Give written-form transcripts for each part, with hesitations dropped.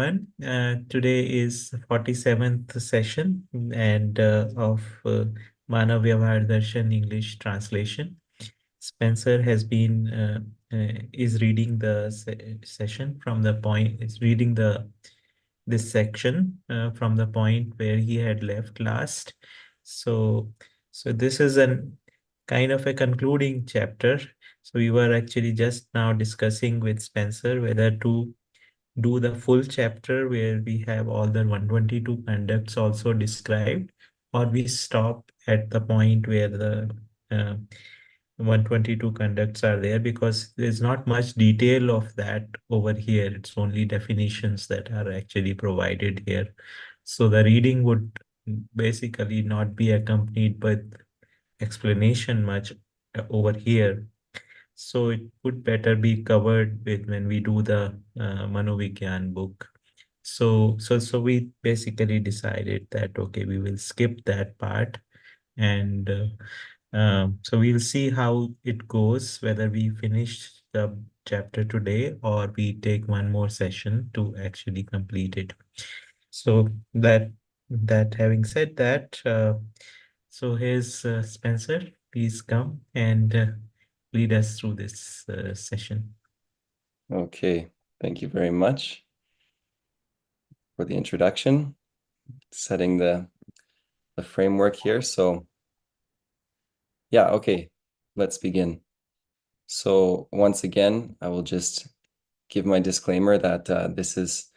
Today is 47th session and of Manav vyavhar darshan English translation. Spencer has been is reading the session from the point is reading the this section from the point where he had left last. So so this is an kind of a concluding chapter. So we were actually just now discussing with Spencer whether to do the full chapter where we have all the 122 conducts also described, or we stop at the point where the uh, 122 conducts are there, because there's not much detail of that over here. It's only definitions that are actually provided here. So the reading would basically not be accompanied with explanation much over here. So it would better be covered with when we do the Manovigyan book. So we basically decided that okay, we will skip that part, and so we'll see how it goes, whether we finish the chapter today or we take one more session to actually complete it. So that having said that, so here's Spencer. Please come and lead us through this session. Okay, thank you very much for the introduction, setting the framework here. So yeah, okay, let's begin. So once again, I will just give my disclaimer that this is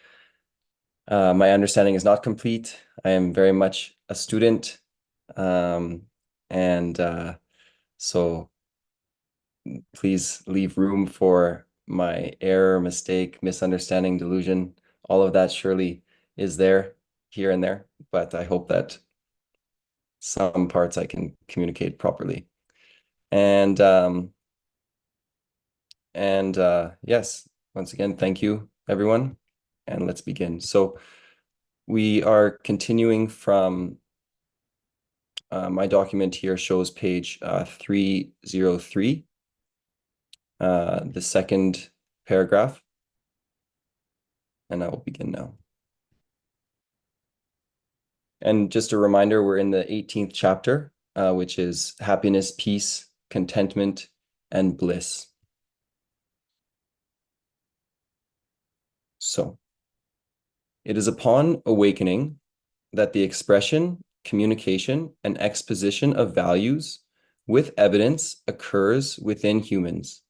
my understanding is not complete. I am very much a student, and so please leave room for my error, mistake, misunderstanding, delusion. All of that surely is there here and there, but I hope that some parts I can communicate properly. And yes, once again, thank you, everyone, and let's begin. So we are continuing from my document here shows page 303, the second paragraph, and I will begin now. And just a reminder, we're in the 18th chapter, which is happiness, peace, contentment, and bliss. So, it is upon awakening that the expression, communication, and exposition of values with evidence occurs within humans,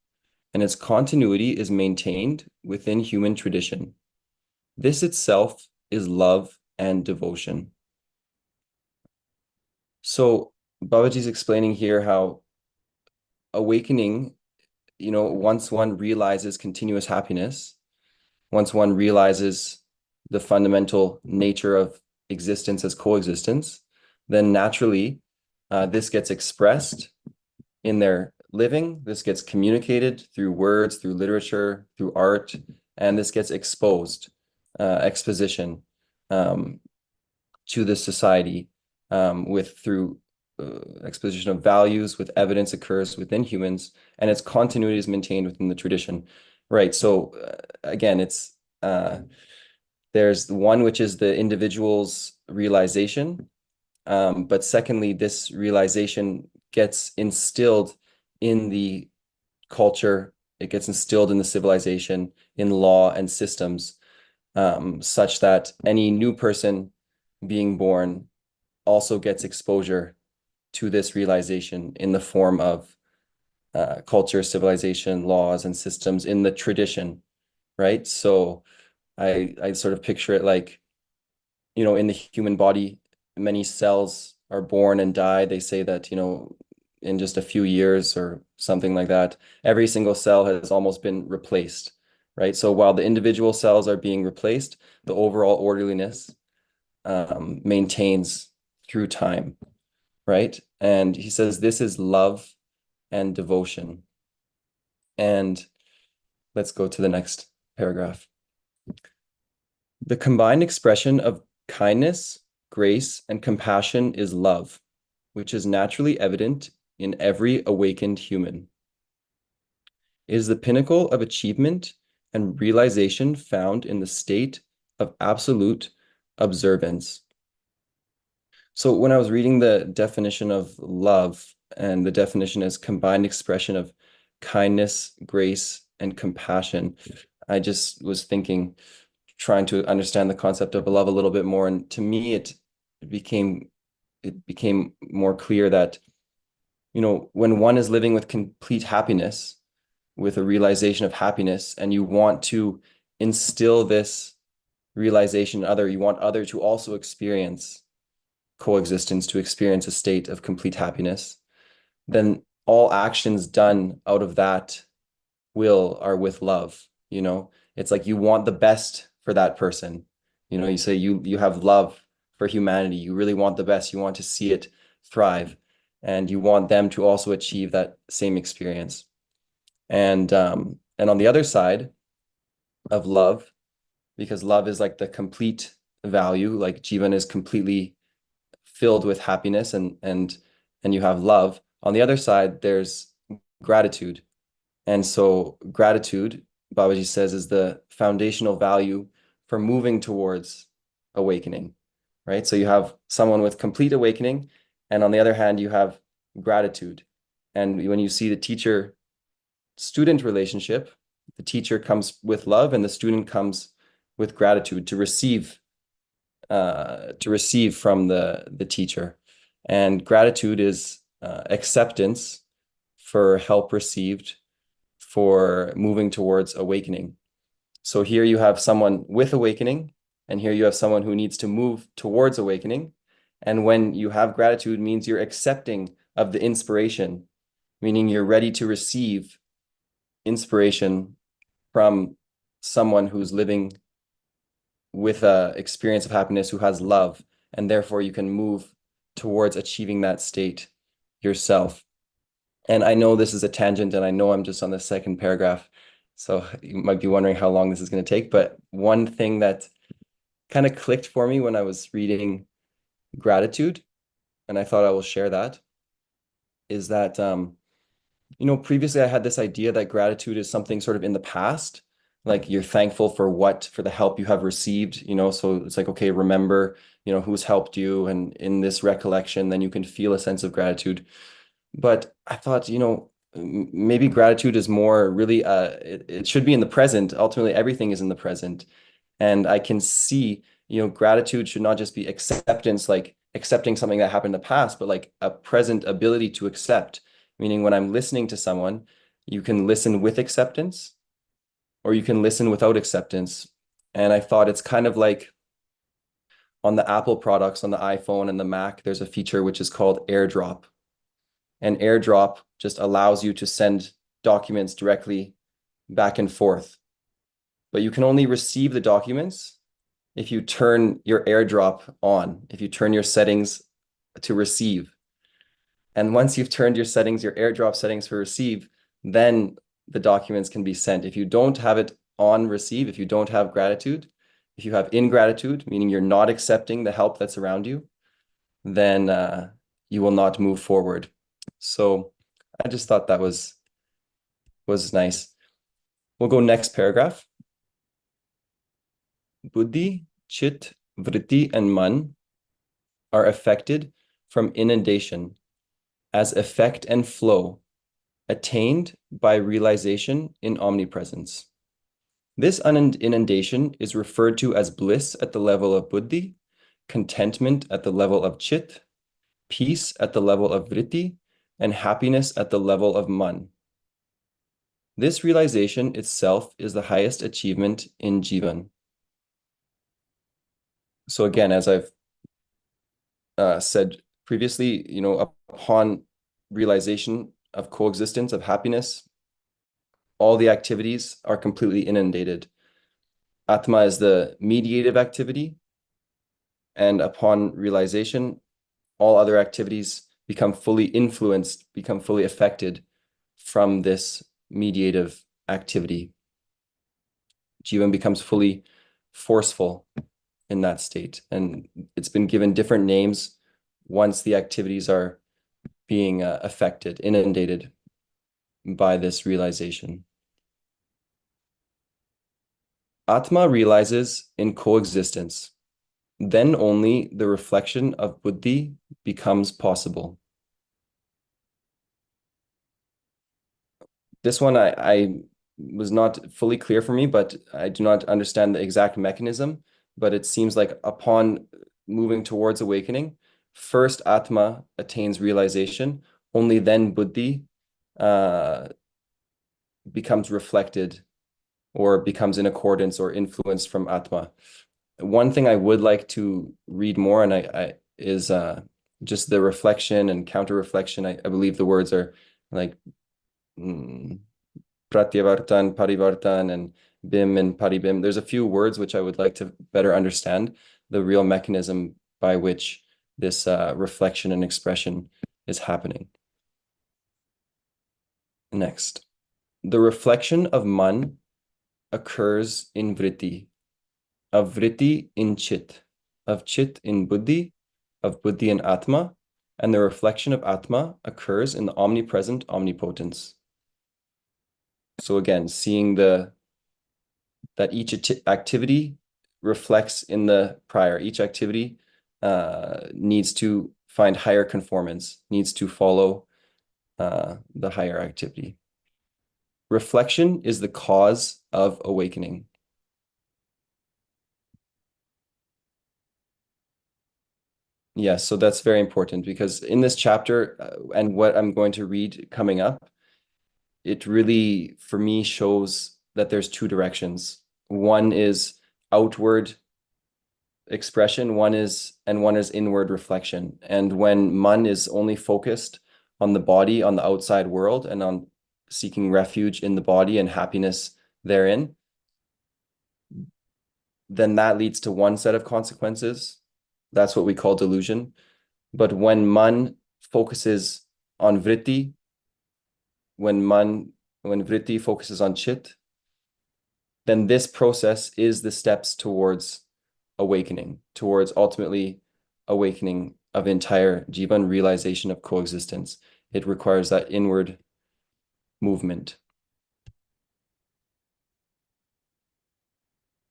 and its continuity is maintained within human tradition. This itself is love and devotion. So Babaji's explaining here how awakening, once one realizes continuous happiness, once one realizes the fundamental nature of existence as coexistence, then naturally this gets expressed in their living, this gets communicated through words, through literature, through art, and this gets exposed, exposition to the society through exposition of values with evidence occurs within humans, and its continuity is maintained within the tradition. Right. So again, it's there's the one which is the individual's realization, but secondly, this realization gets instilled in the culture. It gets instilled in the civilization, in law and systems, such that any new person being born also gets exposure to this realization in the form of culture, civilization, laws, and systems in the tradition, right? So I sort of picture it like, in the human body, many cells are born and die. They say that, in just a few years or something like that, every single cell has almost been replaced, right? So while the individual cells are being replaced, the overall orderliness maintains through time, right? And he says this is love and devotion. And let's go to the next paragraph. The combined expression of kindness, grace, and compassion is love, which is naturally evident in every awakened human. It is the pinnacle of achievement and realization found in the state of absolute observance. So when I was reading the definition of love, and the definition is combined expression of kindness, grace, and compassion, I just was thinking, trying to understand the concept of love a little bit more. And to me, became it became more clear that, when one is living with complete happiness, with a realization of happiness, and you want to instill this realization in other, you want other to also experience coexistence, to experience a state of complete happiness, then all actions done out of that will are with love. It's like you want the best for that person. You say you have love for humanity. You really want the best. You want to see it thrive, and you want them to also achieve that same experience. And on the other side of love, because love is like the complete value, like Jivan is completely filled with happiness, and you have love. On the other side, there's gratitude. And so gratitude, Babaji says, is the foundational value for moving towards awakening, right? So you have someone with complete awakening, and on the other hand, you have gratitude. And when you see the teacher-student relationship, the teacher comes with love and the student comes with gratitude to receive from the teacher. And gratitude is acceptance for help received, for moving towards awakening. So here you have someone with awakening, and here you have someone who needs to move towards awakening. And when you have gratitude, means you're accepting of the inspiration, meaning you're ready to receive inspiration from someone who's living with a experience of happiness, who has love, and therefore you can move towards achieving that state yourself. And I know this is a tangent, and I know I'm just on the second paragraph, so you might be wondering how long this is going to take. But one thing that kind of clicked for me when I was reading gratitude, and I thought I will share that, is that previously I had this idea that gratitude is something sort of in the past, like you're thankful for the help you have received, so it's like, okay, remember, who's helped you, and in this recollection, then you can feel a sense of gratitude. But I thought, maybe gratitude is more really, it should be in the present. Ultimately, everything is in the present. And I can see, gratitude should not just be acceptance, like accepting something that happened in the past, but like a present ability to accept. Meaning when I'm listening to someone, you can listen with acceptance or you can listen without acceptance. And I thought it's kind of like on the Apple products, on the iPhone and the Mac, there's a feature which is called AirDrop. And AirDrop just allows you to send documents directly back and forth. But you can only receive the documents if you turn your AirDrop on, if you turn your settings to receive. And once you've turned your AirDrop settings for receive, then the documents can be sent. If you don't have it on receive, if you don't have gratitude, if you have ingratitude, meaning you're not accepting the help that's around you, then you will not move forward. So I just thought that was nice. We'll go next paragraph. Buddhi, chit, vritti, and man are affected from inundation as effect and flow, attained by realization in omnipresence. This inundation is referred to as bliss at the level of buddhi, contentment at the level of chit, peace at the level of vritti, and happiness at the level of man. This realization itself is the highest achievement in Jivan. So again, as I've said previously, upon realization of coexistence, of happiness, all the activities are completely inundated. Atma is the mediative activity, and upon realization, all other activities become fully influenced, become fully affected from this mediative activity. Jivan becomes fully forceful in that state, and it's been given different names once the activities are being affected, inundated by this realization. Atma realizes in coexistence. Then only the reflection of buddhi becomes possible. This one I was not fully clear for me, but I do not understand the exact mechanism. But it seems like upon moving towards awakening, first Atma attains realization, only then buddhi uh, becomes reflected or becomes in accordance or influenced from Atma. One thing I would like to read more, and I is just the reflection and counter reflection. I believe the words are like pratyavartan, parivartan, and bim and paribim. There's a few words which I would like to better understand the real mechanism by which this reflection and expression is happening. Next, the reflection of man occurs in vritti, of vritti in chit, of chit in buddhi, of buddhi in atma, and the reflection of atma occurs in the omnipresent omnipotence. So again, seeing that each activity reflects in the prior. Each activity needs to find higher conformance, needs to follow the higher activity. Reflection is the cause of awakening. Yes, so that's very important because in this chapter and what I'm going to read coming up, it really, for me, shows that there's two directions. One is outward expression, one is inward reflection. And when man is only focused on the body, on the outside world, and on seeking refuge in the body and happiness therein, then that leads to one set of consequences. That's what we call delusion. But when man focuses on vritti, when vritti focuses on chit, then this process is the steps towards awakening, towards ultimately awakening of entire jivan, realization of coexistence. It requires that inward movement.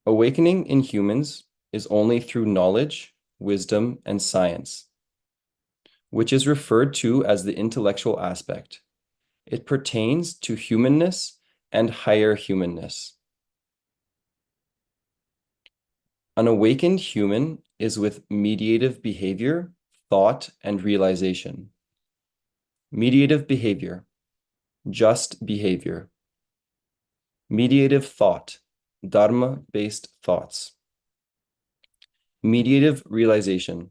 Awakening in humans is only through knowledge, wisdom, and science, which is referred to as the intellectual aspect. It pertains to humanness and higher humanness. An awakened human is with mediative behavior, thought, and realization. Mediative behavior, just behavior. Mediative thought, dharma-based thoughts. Mediative realization,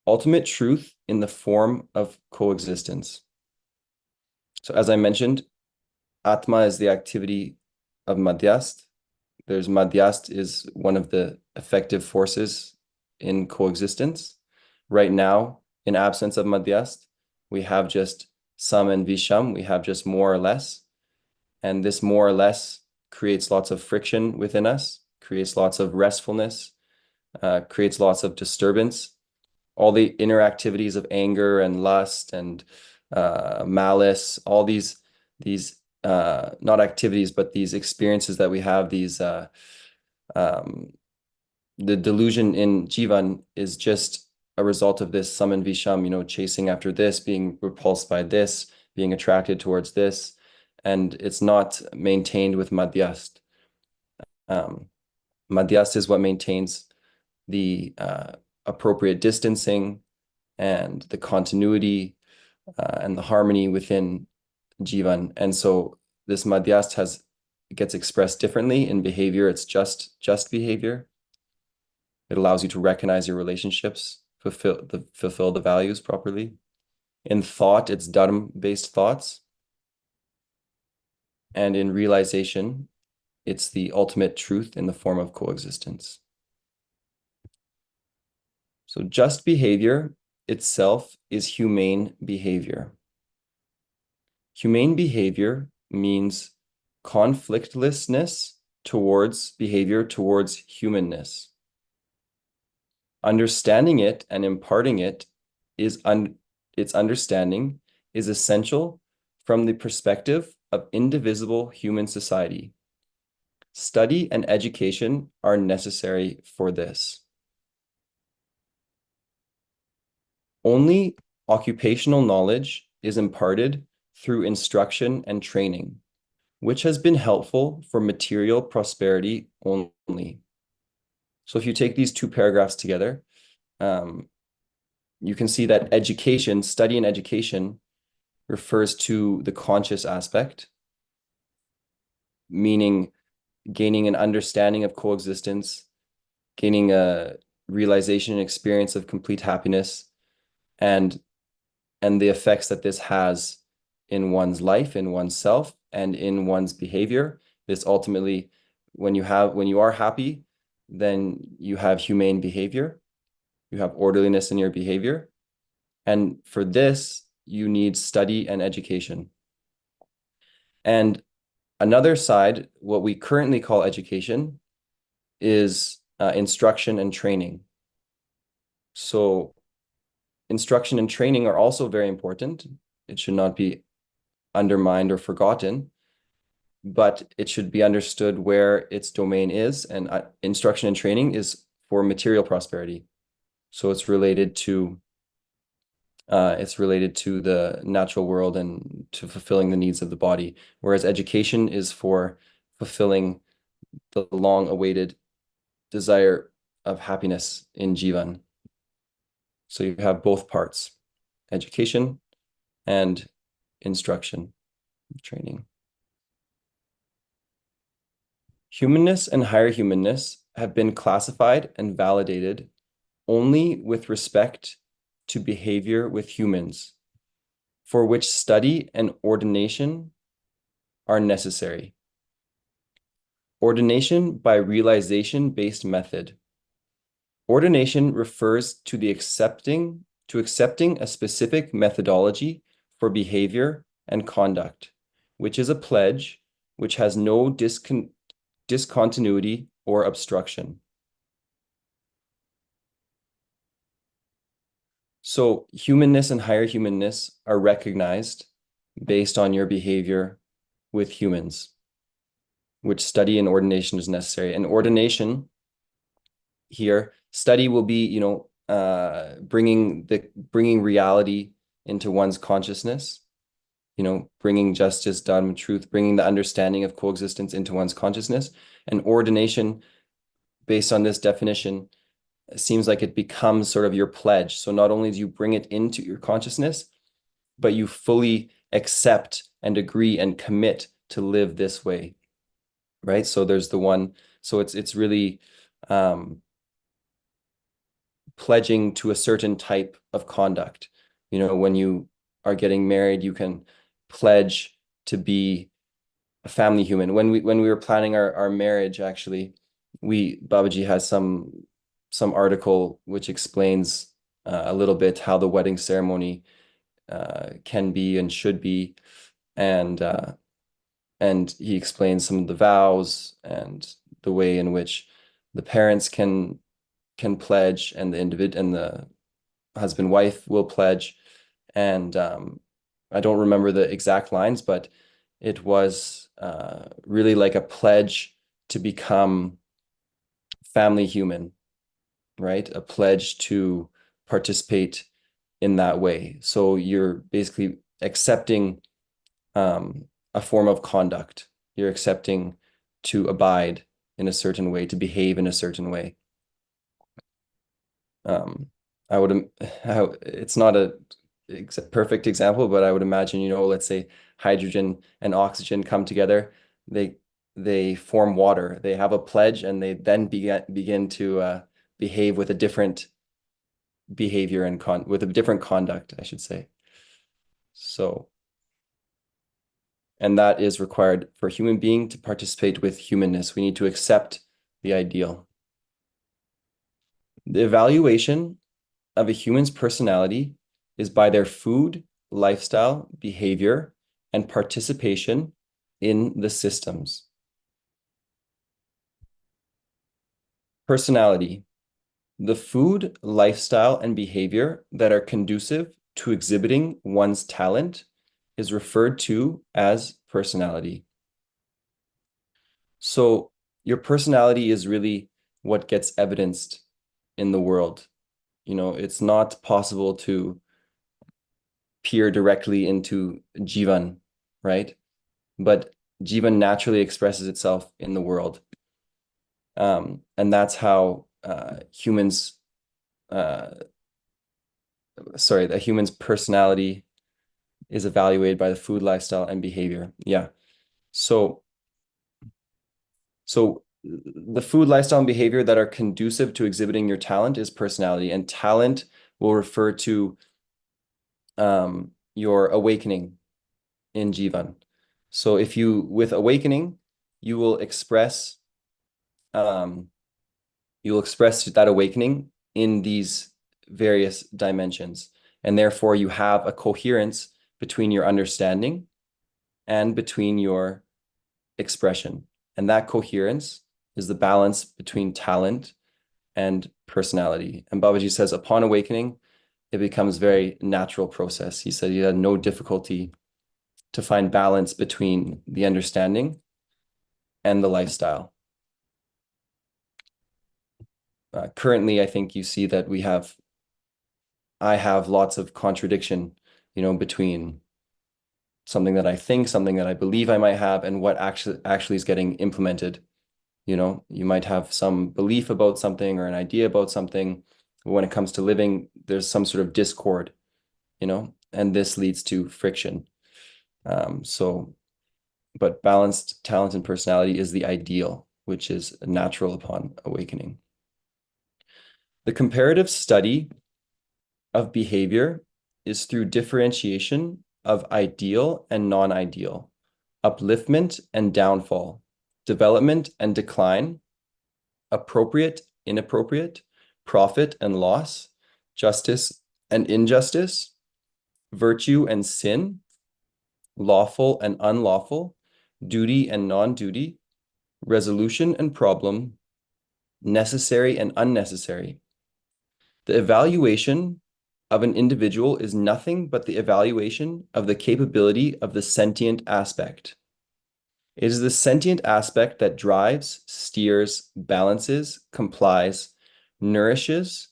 ultimate truth in the form of coexistence. So as I mentioned, Atma is the activity of Madhyast. Madhyast is one of the effective forces in coexistence. Right now, in absence of Madhyast, we have just Sam and Visham, we have just more or less. And this more or less creates lots of friction within us, creates lots of restfulness, creates lots of disturbance. All the inner activities of anger and lust and malice, all these not activities, but these experiences that we have, the delusion in Jivan is just a result of this Saman Visham, chasing after this, being repulsed by this, being attracted towards this, and it's not maintained with Madhyast. Madhyast is what maintains the appropriate distancing and the continuity and the harmony within Jivan. And so this Madhyast gets expressed differently in behavior. It's just behavior. It allows you to recognize your relationships, fulfill the values properly. In thought, it's dharma-based thoughts. And in realization, it's the ultimate truth in the form of coexistence. So just behavior itself is humane behavior. Humane behavior means conflictlessness towards behavior towards humanness. Understanding it and imparting it its understanding is essential from the perspective of indivisible human society. Study and education are necessary for this. Only occupational knowledge is imparted through instruction and training, which has been helpful for material prosperity only. So if you take these two paragraphs together, you can see that education, study and education, refers to the conscious aspect, meaning gaining an understanding of coexistence, gaining a realization and experience of complete happiness, and the effects that this has in one's life, in oneself, and in one's behavior. This ultimately, when you are happy, then you have humane behavior, you have orderliness in your behavior. And for this, you need study and education. And another side, what we currently call education, is instruction and training. So instruction and training are also very important. It should not be undermined or forgotten, but it should be understood where its domain is. And instruction and training is for material prosperity. So it's related to the natural world and to fulfilling the needs of the body, whereas education is for fulfilling the long-awaited desire of happiness in Jivan. So you have both parts, education and instruction, training. Humanness and higher humanness have been classified and validated only with respect to behavior with humans, for which study and ordination are necessary. Ordination by realization-based method. Ordination refers to accepting a specific methodology for behavior and conduct, which is a pledge which has no discontinuity or obstruction. So humanness and higher humanness are recognized based on your behavior with humans, which study and ordination is necessary. And ordination here, study will be, bringing reality into one's consciousness, bringing justice, dharma, truth, bringing the understanding of coexistence into one's consciousness. And ordination, based on this definition, seems like it becomes sort of your pledge. So not only do you bring it into your consciousness, but you fully accept and agree and commit to live this way, right? So there's the one, so it's really pledging to a certain type of conduct. When you are getting married, you can pledge to be a family human. When we were planning our marriage, actually, Babaji has some article which explains a little bit how the wedding ceremony can be and should be, and he explains some of the vows and the way in which the parents can pledge, and the husband wife will pledge. And I don't remember the exact lines, but it was really like a pledge to become family human, right? A pledge to participate in that way. So you're basically accepting a form of conduct. You're accepting to abide in a certain way, to behave in a certain way. It's not a perfect example, but I would imagine, let's say hydrogen and oxygen come together, they form water. They have a pledge, and they then begin to behave with a different behavior and with a different conduct, I should say. So, and that is required for a human being to participate with humanness. We need to accept the ideal. The evaluation of a human's personality is by their food, lifestyle, behavior, and participation in the systems. Personality. The food, lifestyle, and behavior that are conducive to exhibiting one's talent is referred to as personality. So your personality is really what gets evidenced in the world. It's not possible to peer directly into Jivan, right? But Jivan naturally expresses itself in the world. And that's how humans, a human's personality is evaluated by the food, lifestyle, and behavior. Yeah. So the food, lifestyle, and behavior that are conducive to exhibiting your talent is personality, and talent will refer to your awakening in Jivan. So with awakening, you will express um, that awakening in these various dimensions, and therefore you have a coherence between your understanding and between your expression. And that coherence is the balance between talent and personality. And Babaji says, upon awakening, it becomes a very natural process. He said he had no difficulty to find balance between the understanding and the lifestyle. Currently, I think you see that I have lots of contradiction, between something that I think, something that I believe I might have, and what actually is getting implemented. You might have some belief about something or an idea about something. But when it comes to living, there's some sort of discord, and this leads to friction. But balanced talent and personality is the ideal, which is natural upon awakening. The comparative study of behavior is through differentiation of ideal and non-ideal, upliftment and downfall, development and decline, appropriate, inappropriate, profit and loss, justice and injustice, virtue and sin, lawful and unlawful, duty and non-duty, resolution and problem, necessary and unnecessary. The evaluation of an individual is nothing but the evaluation of the capability of the sentient aspect. It is the sentient aspect that drives, steers, balances, complies, nourishes,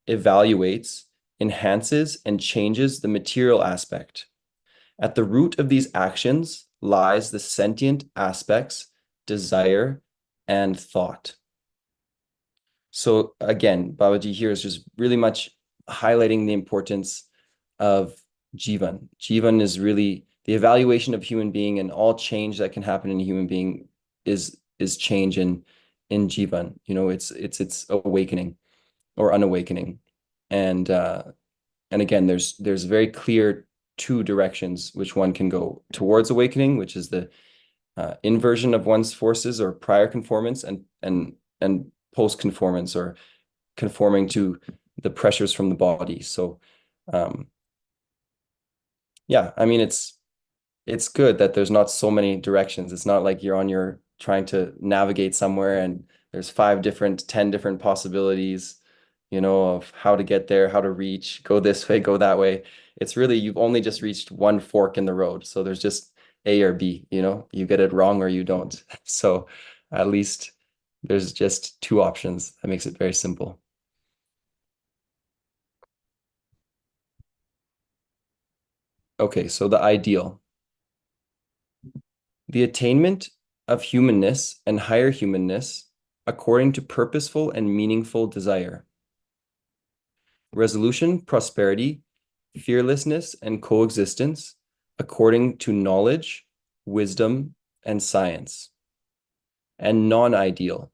evaluates, enhances, and changes the material aspect. At the root of these actions lies the sentient aspects, desire, and thought. So again, Babaji here is just really much highlighting the importance of Jivan. Jivan is really the evaluation of human being, and all change that can happen in a human being is change in Jivan. It's awakening or unawakening. And again, there's very clear two directions which one can go towards awakening, which is the inversion of one's forces or prior conformance, and post conformance or conforming to the pressures from the body. So yeah, I mean it's good that there's not so many directions. It's not like you're trying to navigate somewhere and there's 10 different possibilities, of how to get there, how to reach, go this way, go that way. It's really, you've only just reached one fork in the road. So there's just A or B, you get it wrong or you don't. So at least there's just two options. That makes it very simple. Okay, so the ideal. The attainment of humanness and higher humanness according to purposeful and meaningful desire. Resolution, prosperity, fearlessness, and coexistence according to knowledge, wisdom, and science. And non-ideal.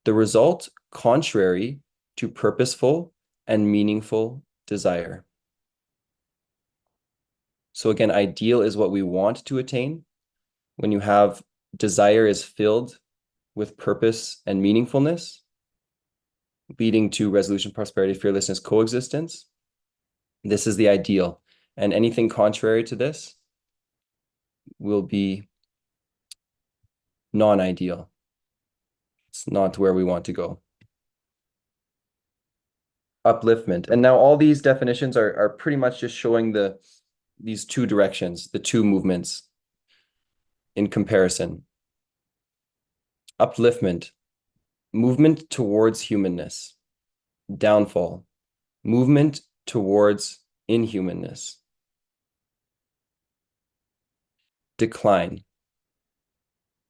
The result contrary to purposeful and meaningful desire. So again, ideal is what we want to attain. When you have desire is filled with purpose and meaningfulness, leading to resolution, prosperity, fearlessness, coexistence. This is the ideal. And anything contrary to this will be non-ideal. It's not where we want to go. Upliftment. And now all these definitions are pretty much just showing these two directions, the two movements in comparison. upliftment, movement towards humanness. Downfall, movement towards inhumanness. Decline,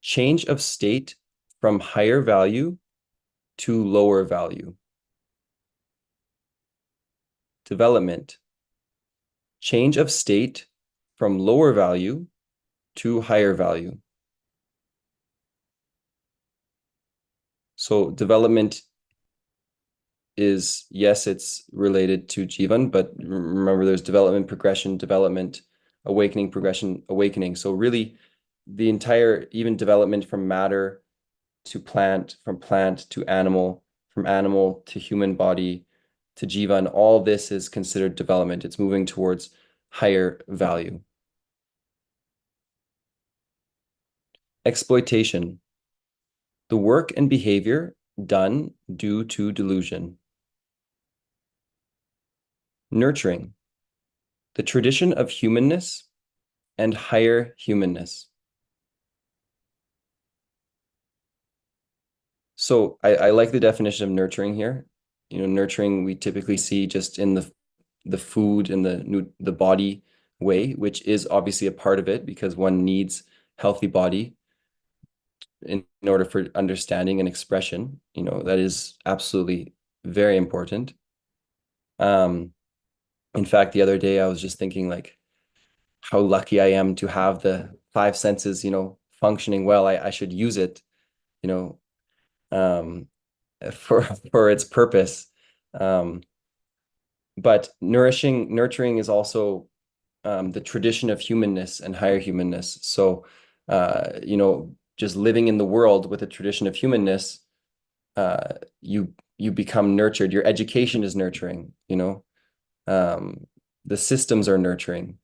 change of state from higher value to lower value. Development, change of state from lower value to higher value. So development is, yes, it's related to Jivan, but remember there's development, progression, development, awakening, progression, awakening. So really the entire, even development from matter to plant, from plant to animal, from animal to human body to Jivan, all this is considered development. It's moving towards higher value. Exploitation, the work and behavior done due to delusion. Nurturing, the tradition of humanness and higher humanness. So I like the definition of nurturing here. Nurturing we typically see just in the food and the body way, which is obviously a part of it because one needs healthy body in order for understanding and expression. That is absolutely very important. In fact, the other day I was just thinking like how lucky I am to have the five senses, functioning well. I should use it, you know, um, for its purpose. Um, but nurturing is also the tradition of humanness and higher humanness. So, just living in the world with a tradition of humanness, you become nurtured. Your education is nurturing, the systems are nurturing.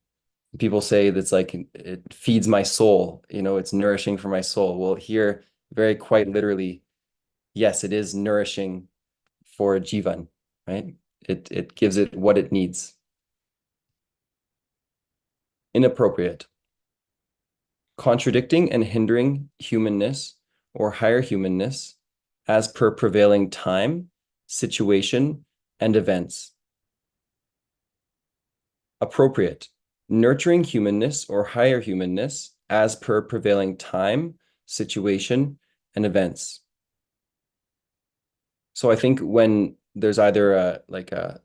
People say that's like it feeds my soul, it's nourishing for my soul. Well, here, very quite literally, yes, it is nourishing for Jivan, right? It gives it what it needs. Inappropriate, contradicting and hindering humanness or higher humanness as per prevailing time, situation, and events. Appropriate, nurturing humanness or higher humanness as per prevailing time, situation, and events. So I think when there's either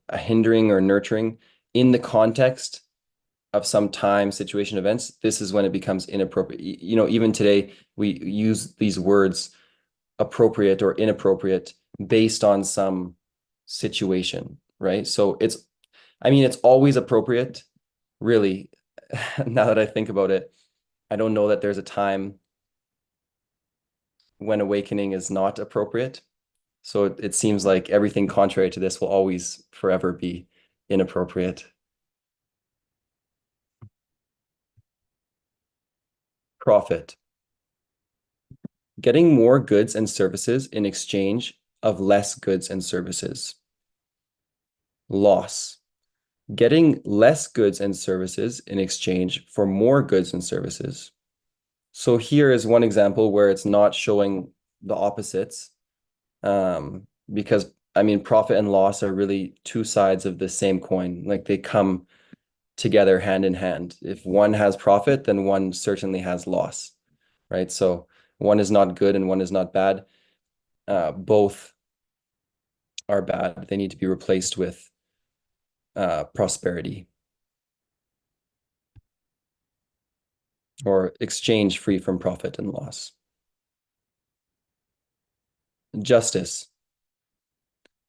a hindering or nurturing in the context of some time, situation, events, this is when it becomes inappropriate. Even today we use these words appropriate or inappropriate based on some situation, right? So it's always appropriate, really. Now that I think about it, I don't know that there's a time when awakening is not appropriate. So it seems like everything contrary to this will always forever be inappropriate. Profit, getting more goods and services in exchange of less goods and services. Loss, getting less goods and services in exchange for more goods and services. So here is one example where it's not showing the opposites, because profit and loss are really two sides of the same coin. Like they come together hand in hand. If one has profit, then one certainly has loss, right? So one is not good and one is not bad. Both are bad. They need to be replaced with prosperity or exchange free from profit and loss. Justice,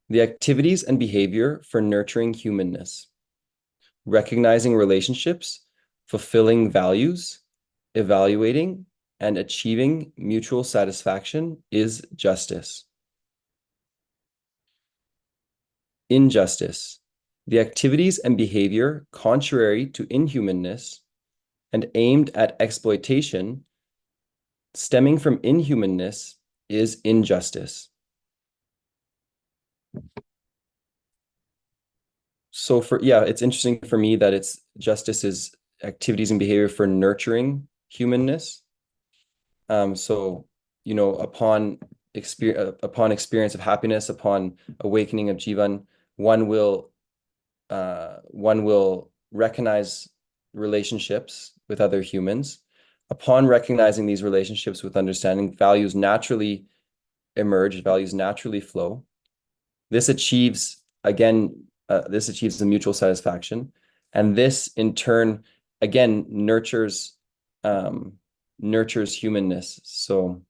the activities and behavior for nurturing humanness, recognizing relationships, fulfilling values, evaluating, and achieving mutual satisfaction is justice. Injustice, the activities and behavior contrary to inhumanness and aimed at exploitation stemming from inhumanness is injustice. So it's interesting for me that it's justice is activities and behavior for nurturing humanness. So upon experience of happiness, upon awakening of Jivan, one will recognize relationships with other humans. Upon recognizing these relationships with understanding, values naturally emerge, values naturally flow. This achieves, again, this achieves the mutual satisfaction. And this in turn, again, nurtures humanness. So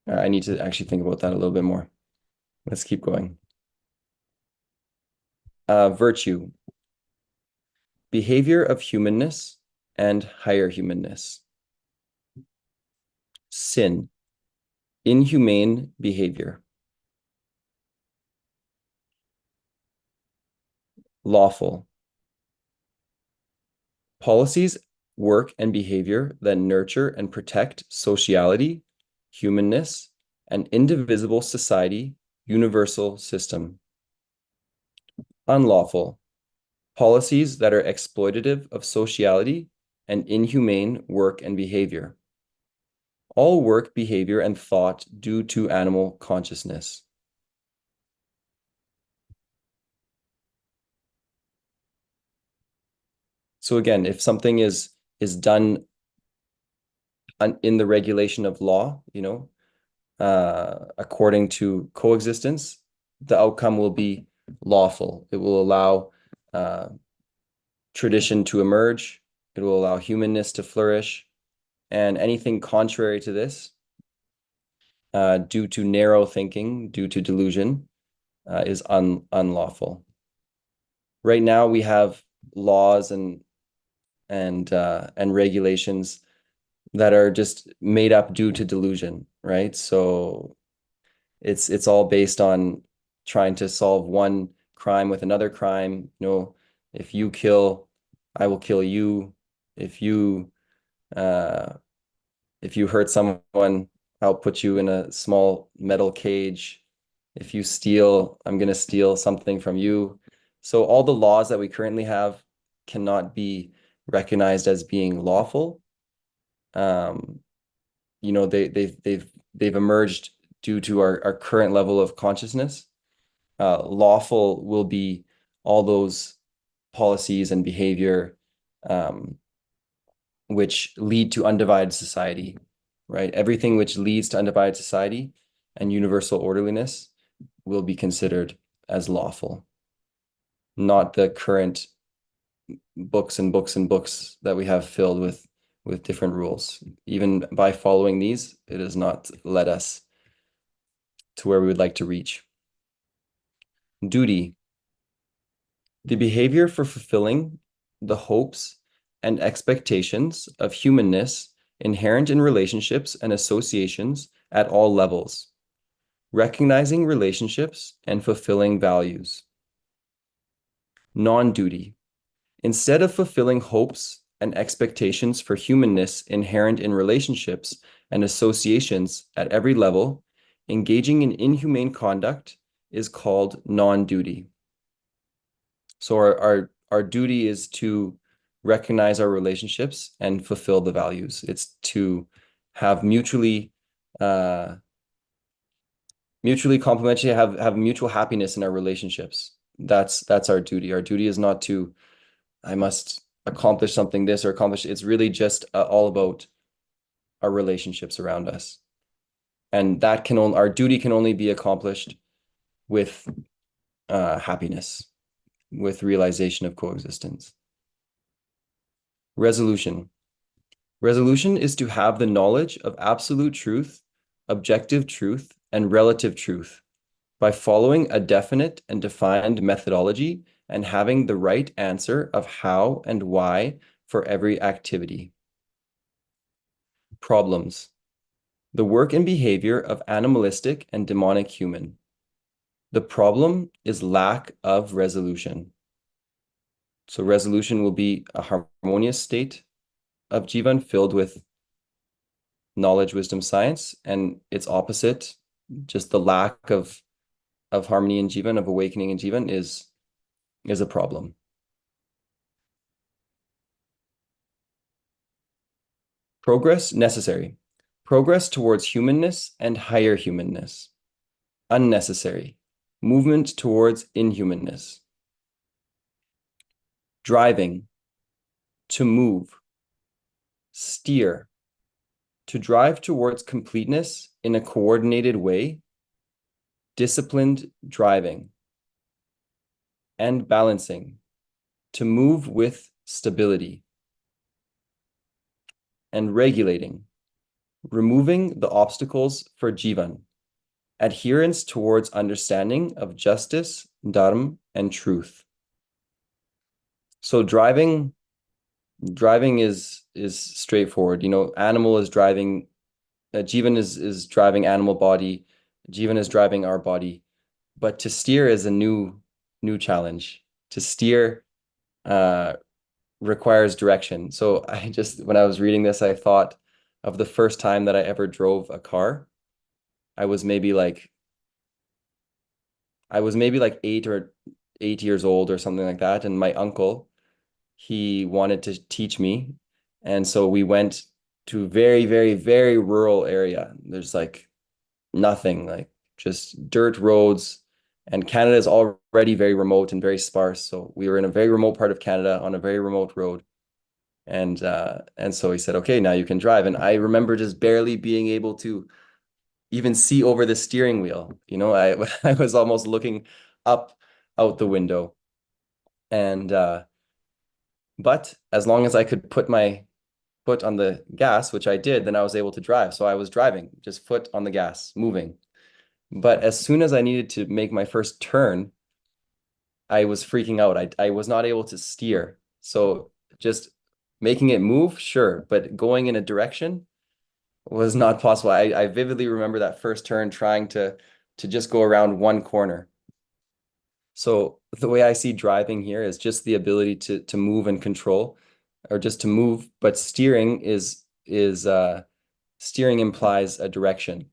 I need to actually think about that a little bit more. Let's keep going. Virtue, behavior of humanness and higher humanness. Sin, inhumane behavior. Lawful, policies, work, and behavior that nurture and protect sociality, humanness, an indivisible society, universal system. Unlawful, policies that are exploitative of sociality and inhumane work and behavior. All work, behavior, and thought due to animal consciousness. So again, if something is done in the regulation of law, according to coexistence, the outcome will be lawful. It will allow tradition to emerge. It will allow humanness to flourish. And anything contrary to this, due to narrow thinking, due to delusion, is unlawful. Right now, we have laws and regulations that are just made up due to delusion, right? So it's all based on trying to solve one crime with another crime. If you kill, I will kill you. If you hurt someone, I'll put you in a small metal cage. If you steal, I'm going to steal something from you. So all the laws that we currently have cannot be recognized as being lawful. They've emerged due to our current level of consciousness. Lawful will be all those policies and behavior which lead to undivided society, right? Everything which leads to undivided society and universal orderliness will be considered as lawful, not the current books and books and books that we have filled with different rules. Even by following these, it has not led us to where we would like to reach. Duty, the behavior for fulfilling the hopes and expectations of humanness inherent in relationships and associations at all levels, recognizing relationships and fulfilling values. Non-duty, instead of fulfilling hopes and expectations for humanness inherent in relationships and associations at every level, engaging in inhumane conduct is called non-duty. So our duty is to recognize our relationships and fulfill the values. It's to have mutually complementary, have mutual happiness in our relationships. That's our duty. Our duty is not to, I must accomplish something this or accomplish. It's really just all about our relationships around us. And our duty can only be accomplished with happiness, with realization of coexistence. Resolution. Resolution is to have the knowledge of absolute truth, objective truth, and relative truth by following a definite and defined methodology and having the right answer of how and why for every activity. Problems. The work and behavior of animalistic and demonic human. The problem is lack of resolution. So resolution will be a harmonious state of Jivan filled with knowledge, wisdom, science, and its opposite, just the lack of harmony in Jivan, of awakening in Jivan is a problem. Progress necessary. Progress towards humanness and higher humanness. Unnecessary. Movement towards inhumanness. Driving. To move. Steer. To drive towards completeness in a coordinated way. Disciplined driving. And balancing. To move with stability. And regulating. Removing the obstacles for jivan. Adherence towards understanding of justice, dharma, and truth. So driving is straightforward. You know, animal is driving, jivan is driving animal body, jivan is driving our body. But to steer is a new challenge. To steer requires direction. So when I was reading this, I thought of the first time that I ever drove a car. I was maybe like 8 years old or something like that. And my uncle, he wanted to teach me. And so we went to very, very, very rural area. There's like nothing, like just dirt roads. And Canada is already very remote and very sparse. So we were in a very remote part of Canada on a very remote road. And so he said, okay, now you can drive. And I remember just barely being able to even see over the steering wheel. You know, I was almost looking up out the window. And but as long as I could put my foot on the gas, which I did, then I was able to drive. So I was driving, just foot on the gas, moving. But as soon as I needed to make my first turn, I was freaking out. I was not able to steer. So just making it move, sure, but going in a direction was not possible. I vividly remember that first turn trying to just go around one corner. So the way I see driving here is just the ability to move and control, or just to move, but steering implies a direction.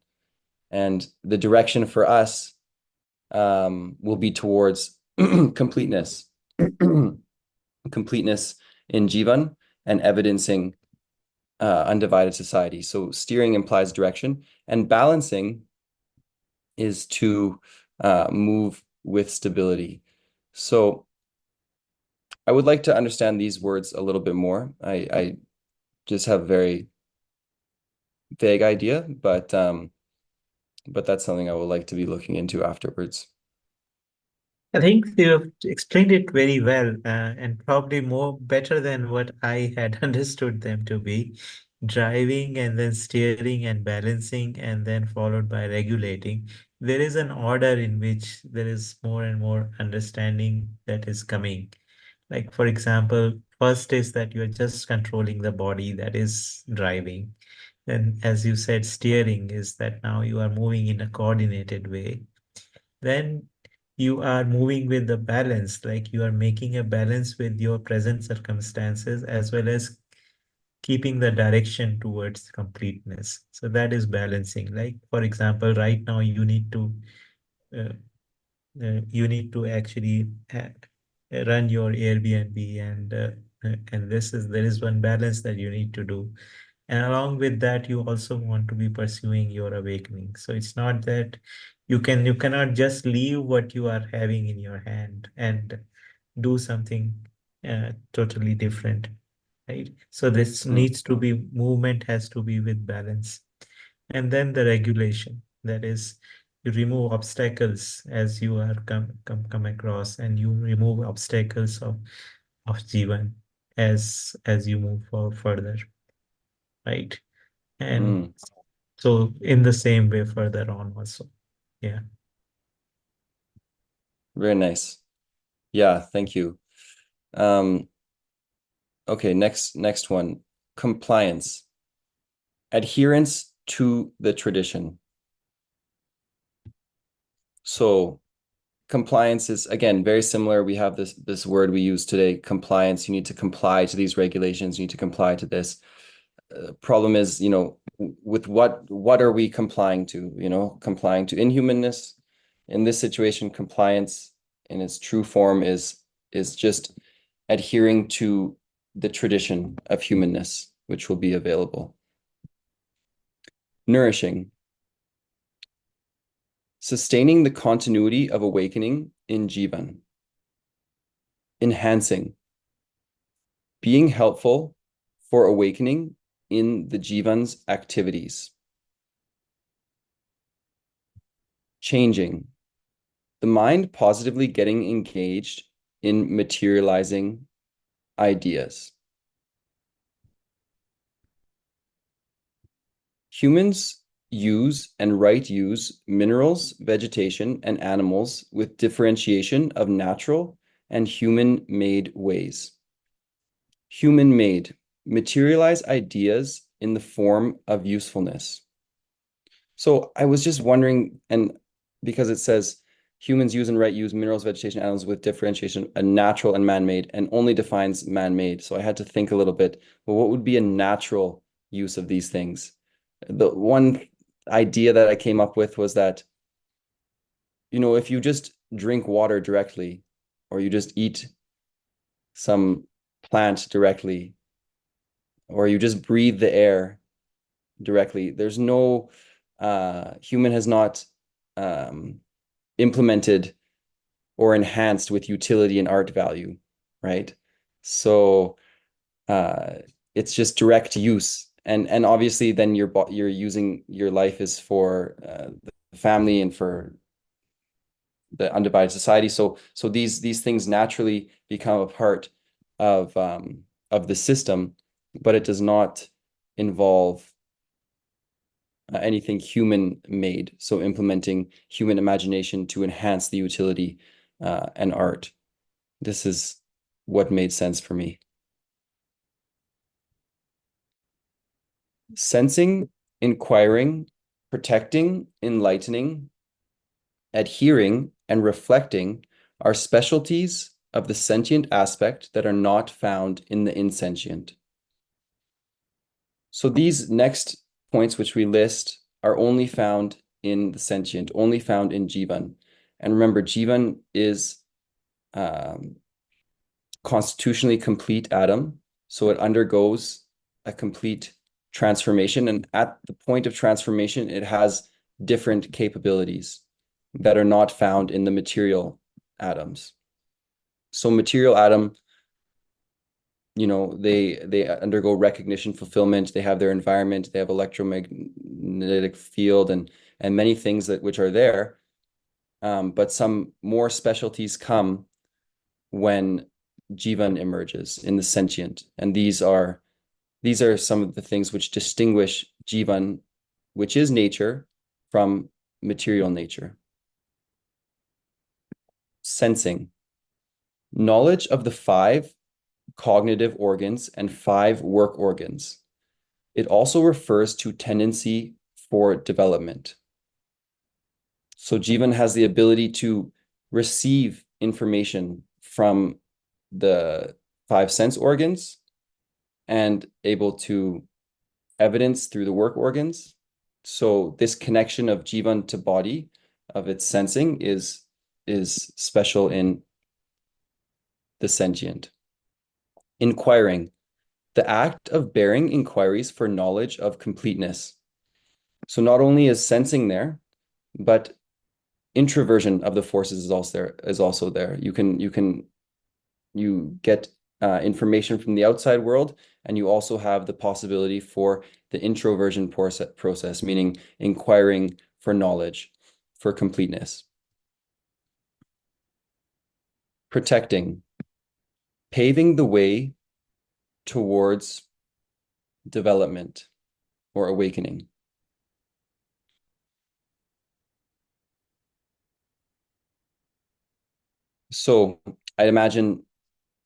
And the direction for us will be towards completeness. Completeness in Jivan and evidencing undivided society. So steering implies direction, and balancing is to move with stability. So I would like to understand these words a little bit more. I just have a very vague idea, but that's something I would like to be looking into afterwards. I think you have explained it very well, and probably more better than what I had understood them to be. Driving and then steering and balancing, and then followed by regulating. There is an order in which there is more and more understanding that is coming. Like, for example, first is that you're just controlling the body, that is driving. Then, as you said, steering is that now you are moving in a coordinated way. Then you are moving with the balance, like you are making a balance with your present circumstances as well as keeping the direction towards completeness. So that is balancing. Like, for example, right now uh, you need to actually run your Airbnb, and there is one balance that you need to do. And along with that, you also want to be pursuing your awakening. So it's not that you cannot just leave what you are having in your hand and do something totally different, right? So this Mm, needs to be movement has to be with balance. And then the regulation, that is, you remove obstacles as you are come across, and you remove obstacles of jivan as you move further, right? And mm, so in the same way further on also. Yeah. very nice. Yeah, thank you. Um, okay, next one. Compliance. Adherence to the tradition. So compliance is, again, very similar. We have this word we use today, compliance. You need to comply to these regulations. You need to comply to this. Problem is, with what are we complying to? Complying to inhumanness. In this situation, compliance in its true form is just adhering to the tradition of humanness, which will be available. Nourishing. Sustaining the continuity of awakening in Jivan. Enhancing. Being helpful for awakening in the Jivan's activities. Changing. The mind positively getting engaged in materializing ideas. Humans use and right use minerals, vegetation, and animals with differentiation of natural and human-made ways. Human-made, materialize ideas in the form of usefulness. So I was just wondering, and because it says humans use and right use minerals, vegetation, animals with differentiation, a natural and man-made, and only defines man-made. So I had to think a little bit, well, what would be a natural use of these things? The one idea that I came up with was that, if you just drink water directly, or you just eat some plant directly, or you just breathe the air directly, there's no human has not implemented or enhanced with utility and art value, right? So it's just direct use. And obviously then you're using your life is for the family and for the undivided society. So these things naturally become a part of the system, but it does not involve anything human made. So implementing human imagination to enhance the utility and art. This is what made sense for me. Sensing, inquiring, protecting, enlightening, adhering, and reflecting are specialties of the sentient aspect that are not found in the insentient. So these next points which we list are only found in the sentient, only found in Jivan. And remember, Jivan is constitutionally complete atom, so it undergoes a complete transformation. And at the point of transformation, it has different capabilities that are not found in the material atoms. So material atom, they undergo recognition, fulfillment, they have their environment, they have electromagnetic field and many things which are there. But some more specialties come when Jivan emerges in the sentient. And these are some of the things which distinguish Jivan, which is nature, from material nature. Sensing. Knowledge of the 5 cognitive organs and 5 work organs. It also refers to tendency for development. So Jivan has the ability to receive information from the 5 sense organs and able to evidence through the work organs. So this connection of Jivan to body, of its sensing, is special in the sentient. Inquiring. The act of bearing inquiries for knowledge of completeness. So not only is sensing there, but introversion of the forces is also there. You get information from the outside world, and you also have the possibility for the introversion process, meaning inquiring for knowledge, for completeness. Protecting, paving the way towards development or awakening. So I imagine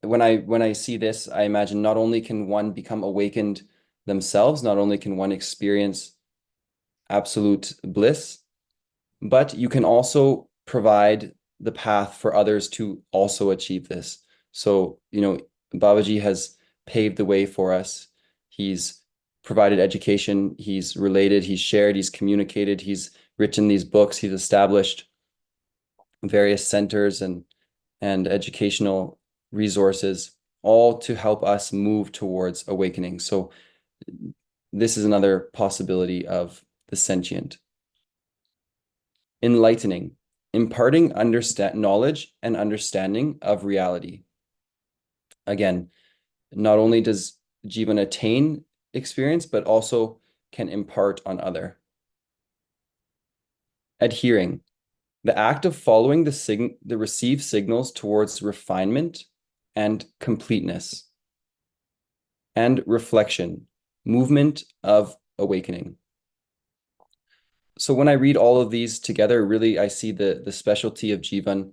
when I see this, I imagine not only can one become awakened themselves, not only can one experience absolute bliss, but you can also provide the path for others to also achieve this. So, Babaji has paved the way for us. He's provided education, he's related, he's shared, he's communicated, he's written these books, he's established various centers and educational resources, all to help us move towards awakening. So this is another possibility of the sentient. Enlightening, imparting knowledge and understanding of reality. Again, not only does Jivan attain experience, but also can impart on other. Adhering, the act of following the received signals towards refinement and completeness. And reflection, movement of awakening. So when I read all of these together, really I see the specialty of Jivan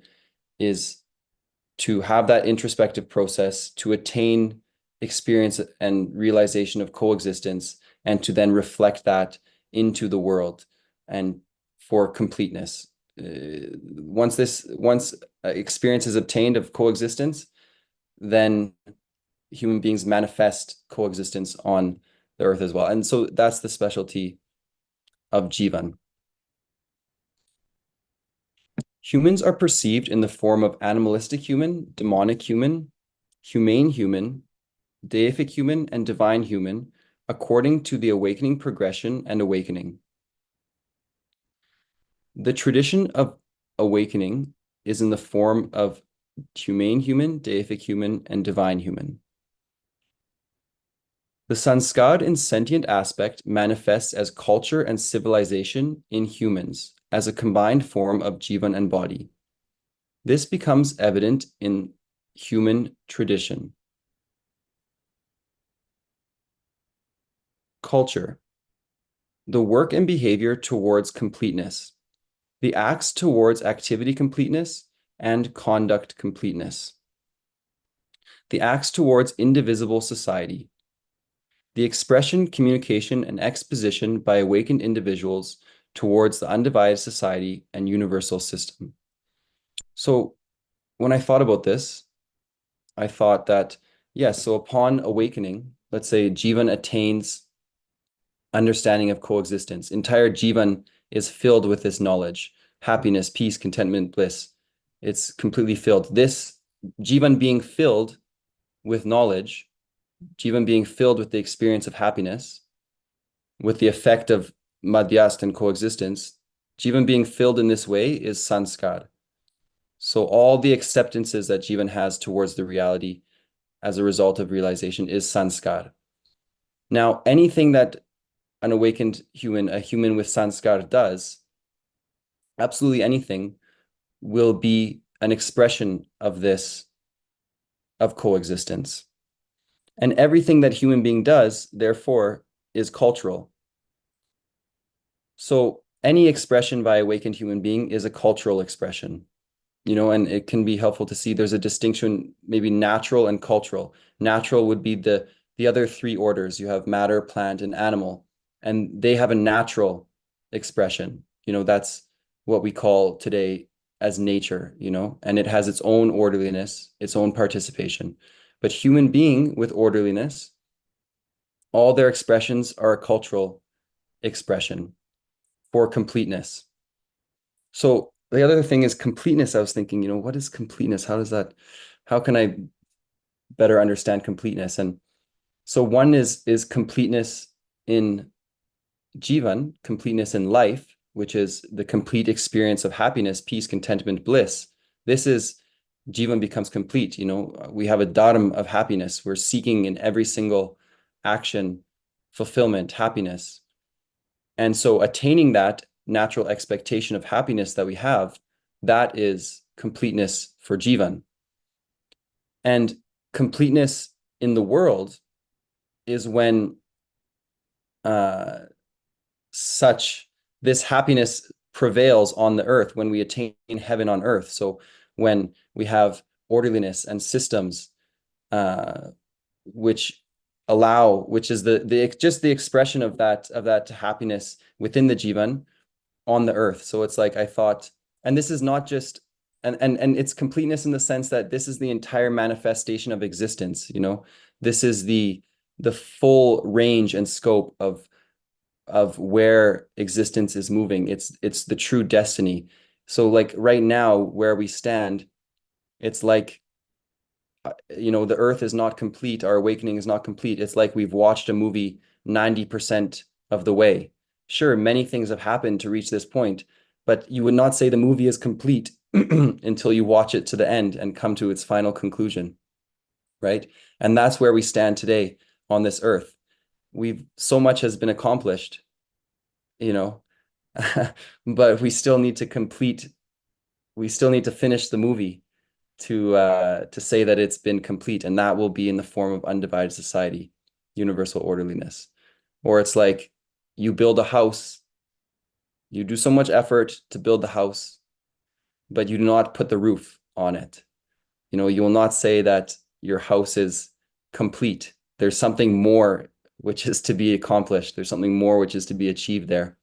is to have that introspective process, to attain experience and realization of coexistence, and to then reflect that into the world and for completeness. Once experience is obtained of coexistence, then human beings manifest coexistence on the earth as well. And so that's the specialty of Jivan. Humans are perceived in the form of animalistic human, demonic human, humane human, deific human, and divine human, according to the awakening progression and awakening. The tradition of awakening is in the form of humane human, deific human, and divine human. The sanskar in sentient aspect manifests as culture and civilization in humans, as a combined form of jivan and body. This becomes evident in human tradition. Culture, the work and behavior towards completeness, the acts towards activity completeness and conduct completeness, the acts towards indivisible society, the expression, communication, and exposition by awakened individuals towards the undivided society and universal system. So when I thought about this, I thought that, yes, so upon awakening, let's say Jivan attains understanding of coexistence. Entire Jivan is filled with this knowledge, happiness, peace, contentment, bliss. It's completely filled. This Jivan being filled with knowledge, Jivan being filled with the experience of happiness, with the effect of madhyast and coexistence, Jivan being filled in this way is sanskar. So all the acceptances that Jivan has towards the reality as a result of realization is sanskar. Now, anything that an awakened human, a human with sanskar does, absolutely anything will be an expression of this, of coexistence. And everything that human being does, therefore, is cultural. So any expression by awakened human being is a cultural expression, and it can be helpful to see there's a distinction, maybe natural and cultural. Natural would be the other three orders. You have matter, plant, and animal, and they have a natural expression. That's what we call today as nature, and it has its own orderliness, its own participation. But human being with orderliness, all their expressions are a cultural expression for completeness. So the other thing is completeness. I was thinking, what is completeness? How can I better understand completeness? And so one is completeness in Jivan, completeness in life, which is the complete experience of happiness, peace, contentment, bliss. This is Jivan becomes complete. We have a dharam of happiness. We're seeking in every single action, fulfillment, happiness. And so attaining that natural expectation of happiness that we have, that is completeness for Jivan. And completeness in the world is when this happiness prevails on the earth, when we attain heaven on earth. So when we have orderliness and systems, which is just the expression of that happiness within the Jivan on the earth. So it's like I thought, and this is not just and it's completeness in the sense that this is the entire manifestation of existence. This is the full range and scope of where existence is moving. It's the true destiny. So like right now where we stand, it's like the earth is not complete, our awakening is not complete. It's like we've watched a movie 90% of the way, sure, many things have happened to reach this point, but you would not say the movie is complete until you watch it to the end and come to its final conclusion, right? And that's where we stand today on this earth. So much has been accomplished, you know, but we still need to finish the movie to say that it's been complete, and that will be in the form of undivided society, universal orderliness. Or it's like you build a house, you do so much effort to build the house, but you do not put the roof on it. You will not say that your house is complete. There's something more which is to be accomplished. There's something more which is to be achieved there.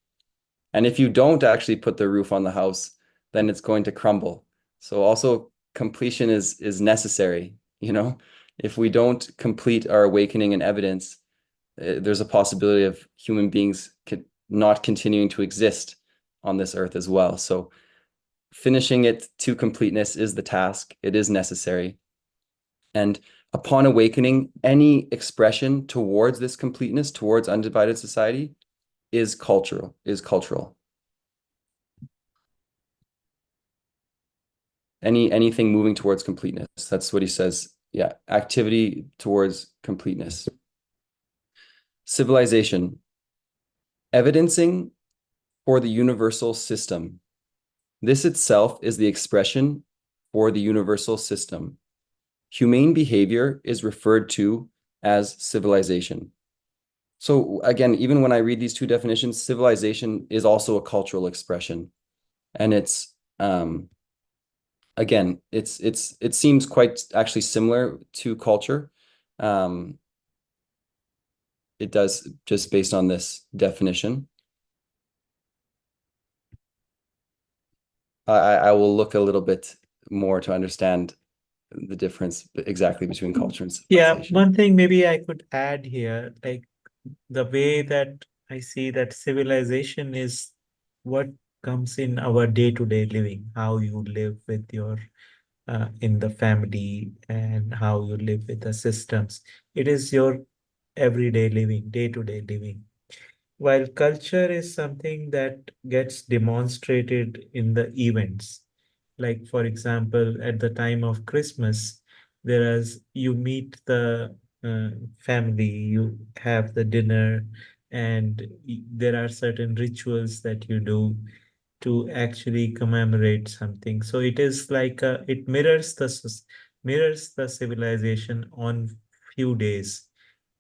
And if you don't actually put the roof on the house, then it's going to crumble. So also completion is necessary. If we don't complete our awakening and evidence, there's a possibility of human beings not continuing to exist on this earth as well. So finishing it to completeness is the task. It is necessary. And upon awakening, any expression towards this completeness, towards undivided society, is cultural. Anything moving towards completeness. That's what he says. Yeah, activity towards completeness. Civilization, evidencing for the universal system. This itself is the expression for the universal system. Humane behavior is referred to as civilization. So again, even when I read these two definitions, civilization is also a cultural expression. And again, it seems quite actually similar to culture. It does, just based on this definition. I will look a little bit more to understand the difference exactly between culture and Yeah, civilization. one thing maybe I could add here, like the way that I see that civilization is what comes in our day-to-day living, how you live with your in the family and how you live with the systems. It is your everyday living, day-to-day living. While culture is something that gets demonstrated in the events, like for example, at the time of Christmas, whereas you meet the family, you have the dinner, and there are certain rituals that you do to actually commemorate something. So it is like it mirrors mirrors the civilization on few days,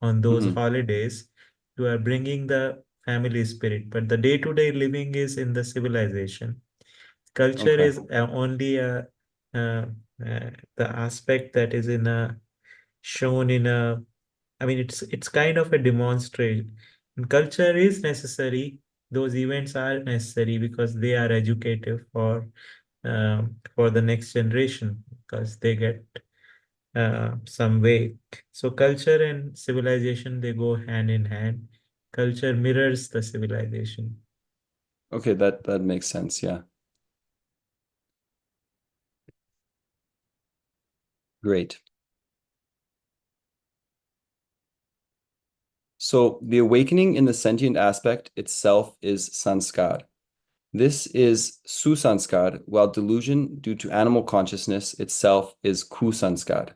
on those Mhm. holidays. You are bringing the family spirit, but the day-to-day living is in the civilization. Culture Okay. is only uh, the aspect that is in a shown in a. I mean, it's kind of a demonstration. And culture is necessary. Those events are necessary because they are educative for the next generation because they get some way. So culture and civilization, they go hand in hand. Culture mirrors the civilization. Okay, that makes sense. Yeah. Great. So the awakening in the sentient aspect itself is sanskar. This is susanskar, while delusion due to animal consciousness itself is kusanskar.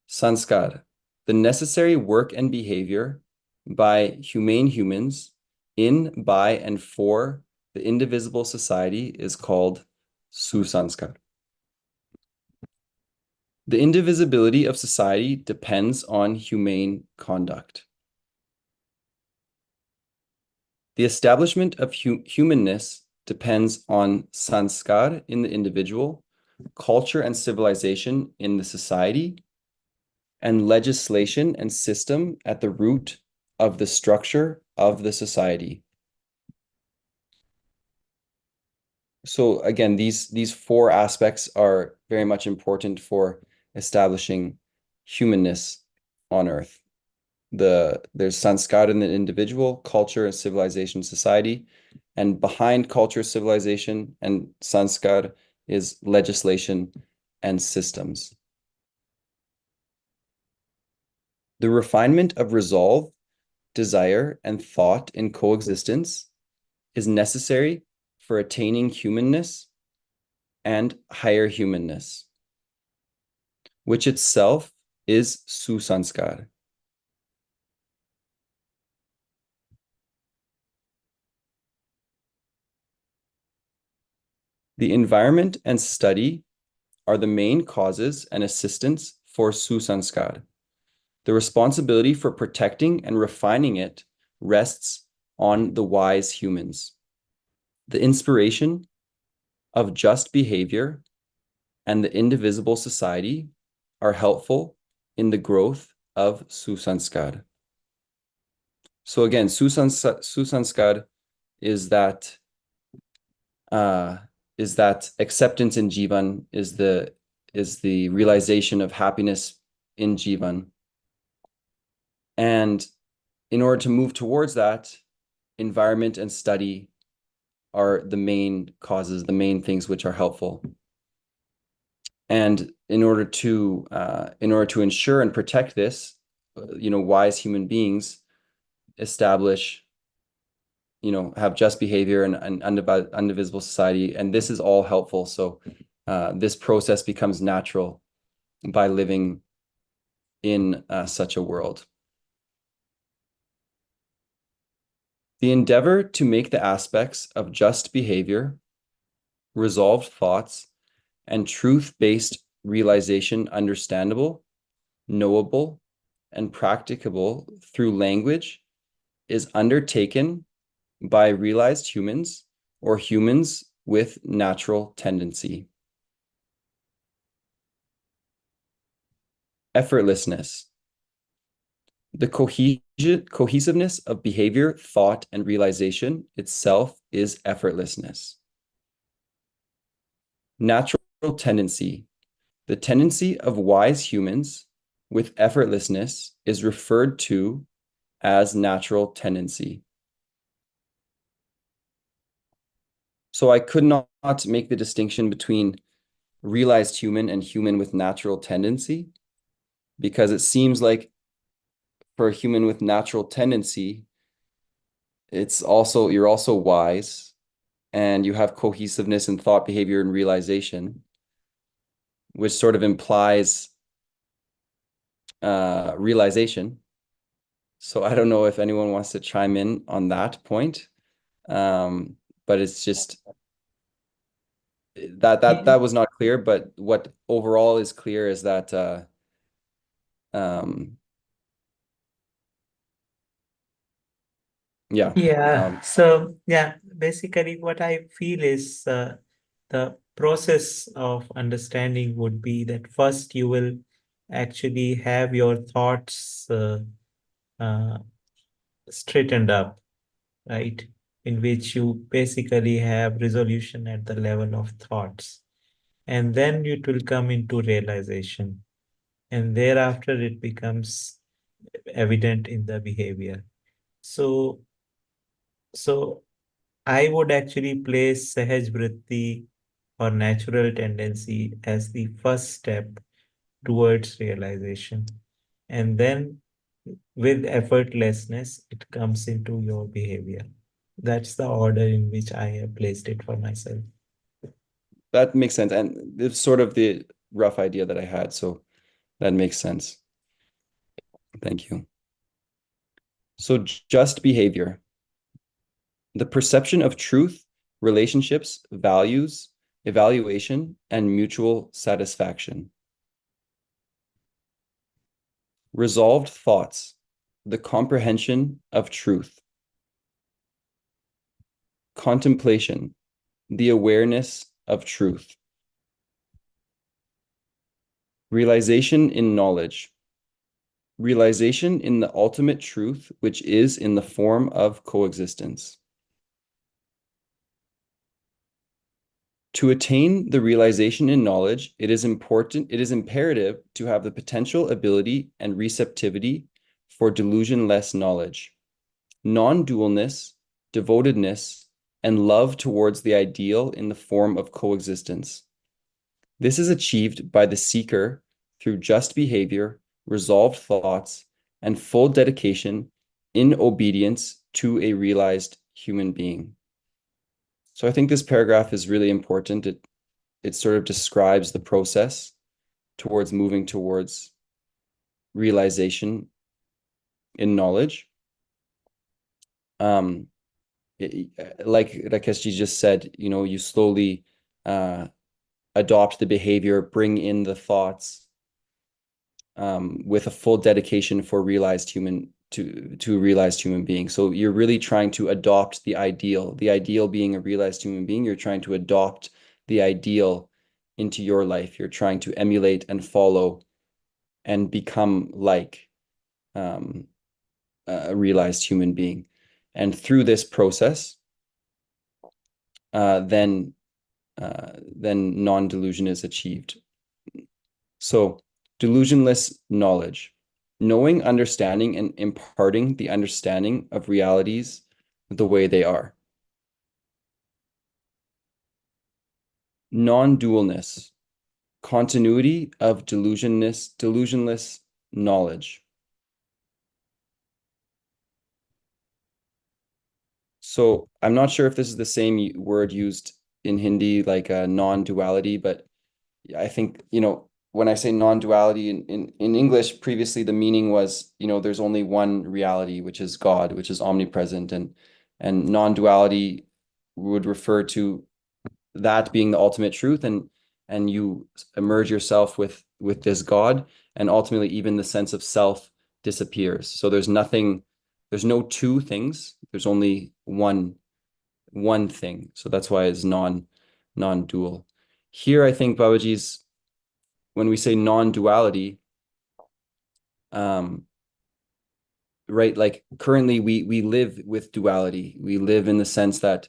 Sanskar, the necessary work and behavior by humane humans in, by, and for the indivisible society is called susanskar. The indivisibility of society depends on humane conduct. The establishment of humanness depends on sanskar in the individual, culture and civilization in the society, and legislation and system at the root of the structure of the society. So again, these four aspects are very much important for establishing humanness on Earth. There's sanskar in the individual, culture, civilization, society, and behind culture, civilization, and sanskar is legislation and systems. The refinement of resolve desire, and thought in coexistence is necessary for attaining humanness and higher humanness, which itself is susanskar. The environment and study are the main causes and assistants for susanskar. The responsibility for protecting and refining it rests on the wise humans. The inspiration of just behavior and the indivisible society are helpful in the growth of susanskar. So again, susanskar is that acceptance in jivan, is the realization of happiness in jivan. And in order to move towards that, environment and study are the main causes, the main things which are helpful. And in order to ensure and protect this, wise human beings establish, have just behavior and undivisible society, and this is all helpful. So this process becomes natural by living in such a world. The endeavor to make the aspects of just behavior, resolved thoughts, and truth-based realization understandable, knowable, and practicable through language is undertaken by realized humans or humans with natural tendency. Effortlessness. The cohesiveness of behavior, thought, and realization itself is effortlessness. Natural tendency. The tendency of wise humans with effortlessness is referred to as natural tendency. So I could not make the distinction between realized human and human with natural tendency, because it seems like for a human with natural tendency, you're also wise and you have cohesiveness in thought, behavior, and realization, which sort of implies realization. So I don't know if anyone wants to chime in on that point, but it's just that was not clear. But what overall is clear is that yeah. Yeah. So, yeah, basically, what I feel is the process of understanding would be that first you will actually have your thoughts uh, straightened up, right? In which you basically have resolution at the level of thoughts. And then it will come into realization. And thereafter, it becomes evident in the behavior. So, so I would actually place Sahaj Vritti or natural tendency as the first step towards realization. And then with effortlessness, it comes into your behavior. That's the order in which I have placed it for myself. That makes sense. And it's sort of the rough idea that I had. So that makes sense. Thank you. So just behavior. The perception of truth, relationships, values, evaluation, and mutual satisfaction. Resolved thoughts. The comprehension of truth. Contemplation. The awareness of truth. Realization in knowledge. Realization in the ultimate truth, which is in the form of coexistence. To attain the realization in knowledge, it is imperative to have the potential ability and receptivity for delusion-less knowledge, non-dualness, devotedness, and love towards the ideal in the form of coexistence. This is achieved by the seeker through just behavior, resolved thoughts, and full dedication in obedience to a realized human being. So I think this paragraph is really important. It sort of describes the process towards moving towards realization in knowledge. Um, like as you just said, you slowly adopt the behavior, bring in the thoughts, with a full dedication for realized human to realized human being. So you're really trying to adopt the ideal being a realized human being. You're trying to adopt the ideal into your life. You're trying to emulate and follow and become like um, a realized human being. And through this process, uh, then then non-delusion is achieved. So, delusionless knowledge, knowing, understanding, and imparting the understanding of realities the way they are. Non-dualness, continuity of delusionless knowledge. So, I'm not sure if this is the same word used in Hindi, like non-duality, but I think, when I say non-duality in English, previously the meaning was, there's only one reality, which is God, which is omnipresent, and non-duality would refer to that being the ultimate truth, and you immerse yourself with this God, and ultimately even the sense of self disappears. So there's no two things, there's only one thing. So that's why it's non-dual. Here, I think Babaji's when we say non-duality, um, right, like currently we live with duality. We live in the sense that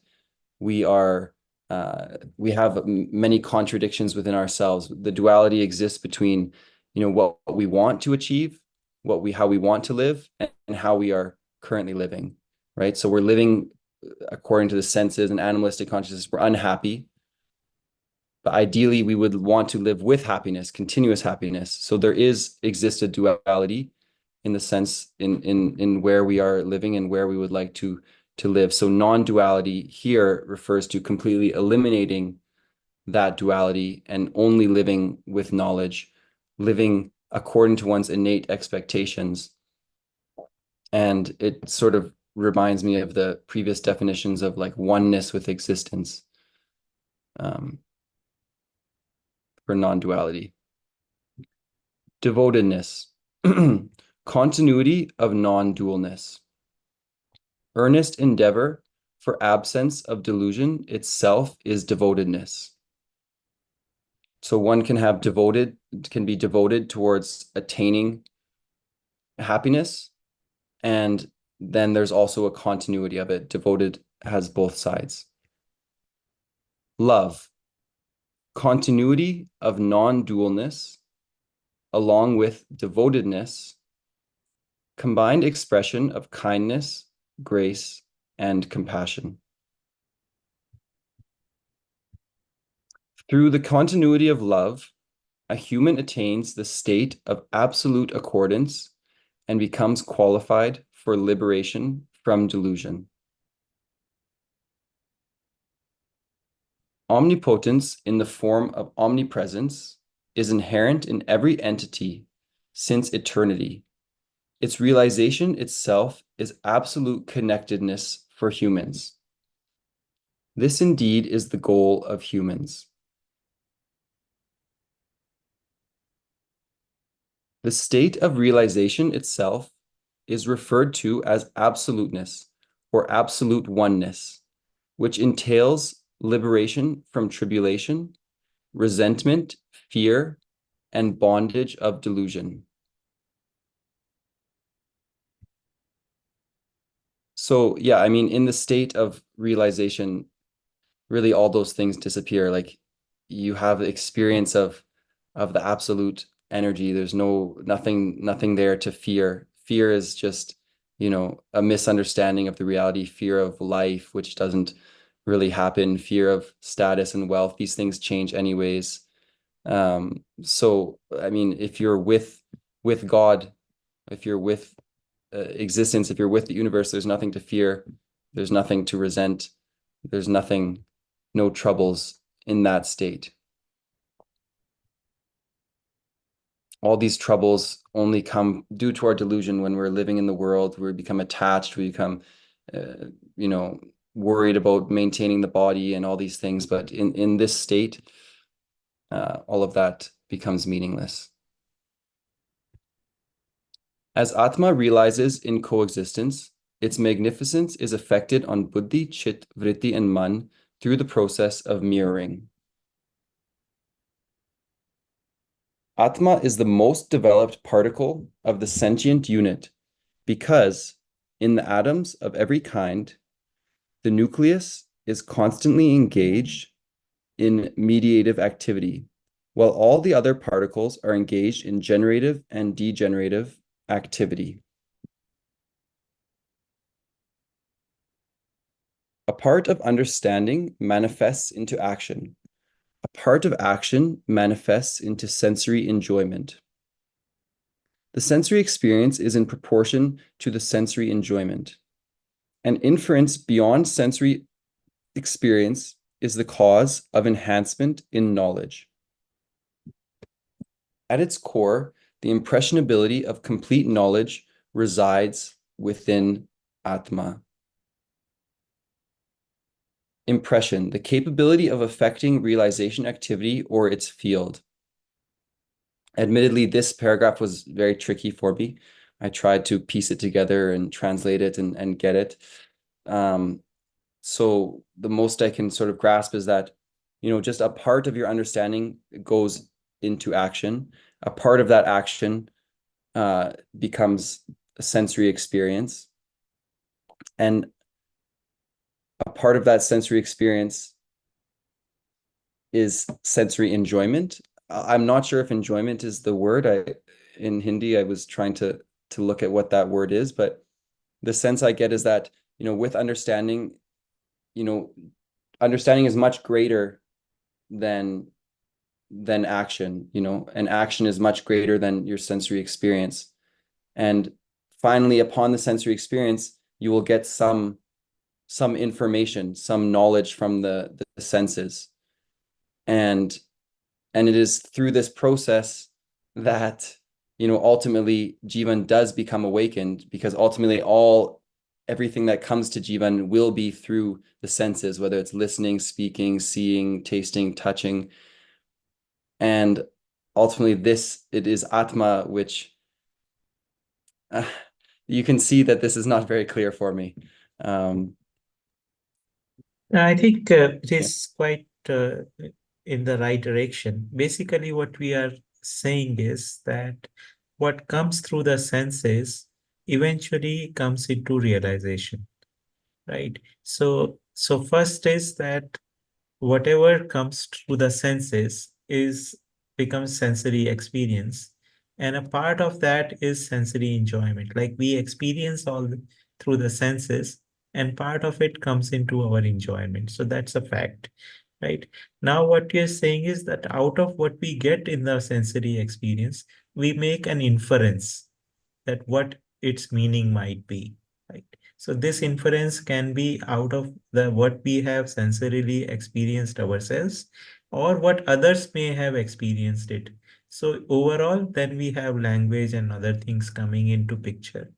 we are we have many contradictions within ourselves. The duality exists between, what we want to achieve, how we want to live, and how we are currently living, right? So we're living according to the senses and animalistic consciousness. We're unhappy. But ideally, we would want to live with happiness, continuous happiness. So there exists a duality in the sense in where we are living and where we would like to live. So non-duality here refers to completely eliminating that duality and only living with knowledge, living according to one's innate expectations. And it sort of reminds me of the previous definitions of like oneness with existence. Um, for non-duality. Devotedness, continuity of non-dualness, earnest endeavor for absence of delusion itself is devotedness. So one can be devoted towards attaining happiness, and then there's also a continuity of it. Devoted has both sides. Love, continuity of non-dualness along with devotedness, combined expression of kindness, grace, and compassion. Through the continuity of love, a human attains the state of absolute accordance and becomes qualified for liberation from delusion. Omnipotence in the form of omnipresence is inherent in every entity since eternity. Its realization itself is absolute connectedness for humans. This indeed is the goal of humans. The state of realization itself is referred to as absoluteness or absolute oneness, which entails liberation from tribulation, resentment, fear, and bondage of delusion. So, yeah, I mean, in the state of realization, really all those things disappear. Like you have the experience of the absolute energy. There's nothing there to fear. Fear is just, a misunderstanding of the reality, fear of life, which doesn't really happen, fear of status and wealth. These things change anyways. So I mean, if you're with God, if you're with existence, if you're with the universe, there's nothing to fear, there's nothing to resent, there's nothing, no troubles in that state. All these troubles only come due to our delusion when we're living in the world. We become attached, we become, uh, you know, worried about maintaining the body and all these things. But in this state, all of that becomes meaningless. As Atma realizes in coexistence, its magnificence is affected on Buddhi, Chit, Vritti, and Man through the process of mirroring. Atma is the most developed particle of the sentient unit because in the atoms of every kind, the nucleus is constantly engaged in mediative activity, while all the other particles are engaged in generative and degenerative activity. A part of understanding manifests into action. A part of action manifests into sensory enjoyment. The sensory experience is in proportion to the sensory enjoyment. An inference beyond sensory experience is the cause of enhancement in knowledge. At its core, the impressionability of complete knowledge resides within Atma. Impression, the capability of affecting realization activity or its field. Admittedly, this paragraph was very tricky for me. I tried to piece it together and translate it and get it. So the most I can sort of grasp is that, just a part of your understanding goes into action. A part of that action becomes a sensory experience. And a part of that sensory experience is sensory enjoyment. I'm not sure if enjoyment is the word. In Hindi, I was trying to look at what that word is, but the sense I get is that, with understanding, understanding is much greater than action, and action is much greater than your sensory experience. And finally, upon the sensory experience, you will get some information, some knowledge from the senses. And it is through this process that, ultimately Jivan does become awakened, because ultimately everything that comes to Jivan will be through the senses, whether it's listening, speaking, seeing, tasting, touching. And ultimately it is Atma, which you can see that this is not very clear for me. I think it Yeah. is quite in the right direction. Basically, what we are saying is that what comes through the senses eventually comes into realization, right? So first is that whatever comes through the senses is becomes sensory experience, and a part of that is sensory enjoyment. Like we experience through the senses, and part of it comes into our enjoyment. So that's a fact, right? Now what you're saying is that out of what we get in the sensory experience, we make an inference that what its meaning might be, right? So this inference can be out of the what we have sensorily experienced ourselves, or what others may have experienced it. So overall, then we have language and other things coming into picture,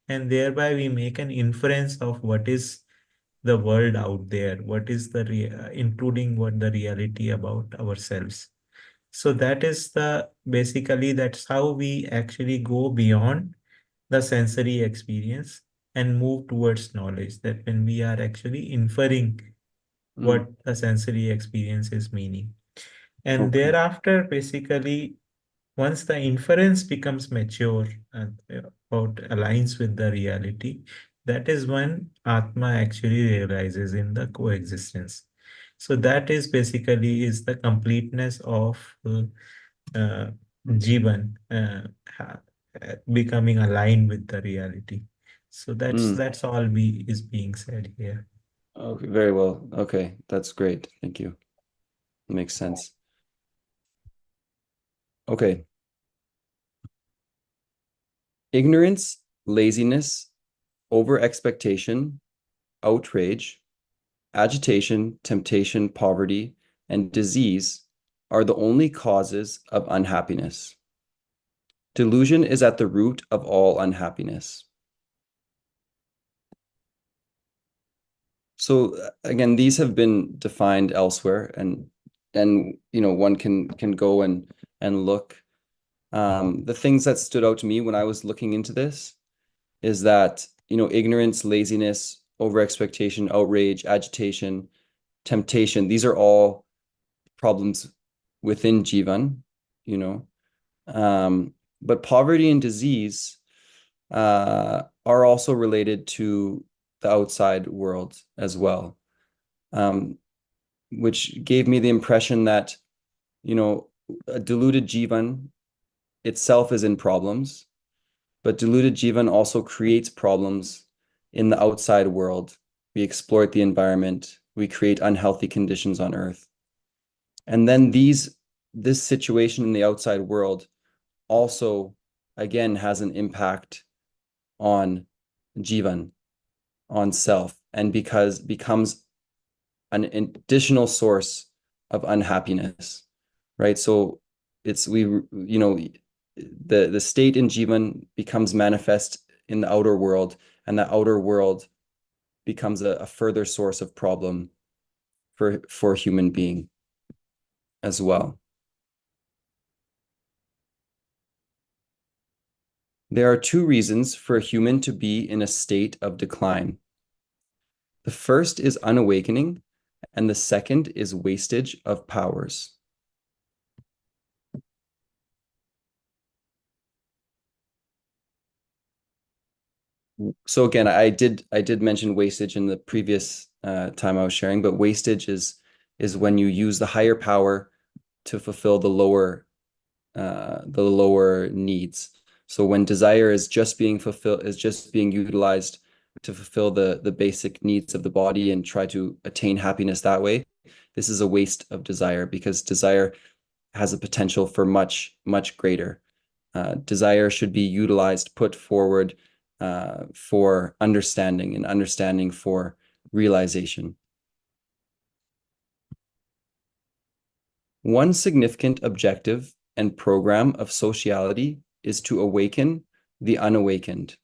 and thereby we make an inference of what is the world out there, what is including what the reality about ourselves. So that is the basically that's how we actually go beyond the sensory experience and move towards knowledge, that when we are actually inferring Mm. what the sensory experience is meaning. And Okay. thereafter, basically, once the inference becomes mature and about aligns with the reality, that is when Atma actually realizes in the coexistence. So that is basically is the completeness of uh, Jivan becoming aligned with the reality. So Mm. that's all is being said here. Okay, very well. Okay, that's great. Thank you. Makes sense. Okay. Ignorance laziness, over expectation, outrage, agitation, temptation, poverty, and disease are the only causes of unhappiness. Delusion is at the root of all unhappiness. So again, these have been defined elsewhere, and one can go and look. The things that stood out to me when I was looking into this is that ignorance, laziness, over expectation, outrage, agitation, temptation, these are all problems within Jivan, but poverty and disease are also related to the outside world as well, which gave me the impression that, a deluded Jivan itself is in problems, but deluded Jivan also creates problems in the outside world. We exploit the environment, we create unhealthy conditions on earth. And then this situation in the outside world also, again, has an impact on Jivan, on self, and becomes an additional source of unhappiness, right? So the state in Jivan becomes manifest in the outer world, and the outer world becomes a further source of problem for human being as well. There are two reasons for a human to be in a state of decline. The first is unawakening, and the second is wastage of powers. So again, I did mention wastage in the previous time I was sharing, but wastage is when you use the higher power to fulfill the lower needs. So when desire is just being utilized to fulfill the basic needs of the body and try to attain happiness that way, this is a waste of desire, because desire has a potential for much, much greater. Desire should be utilized, put forward for understanding, and understanding for realization. One significant objective and program of sociality is to awaken the unawakened.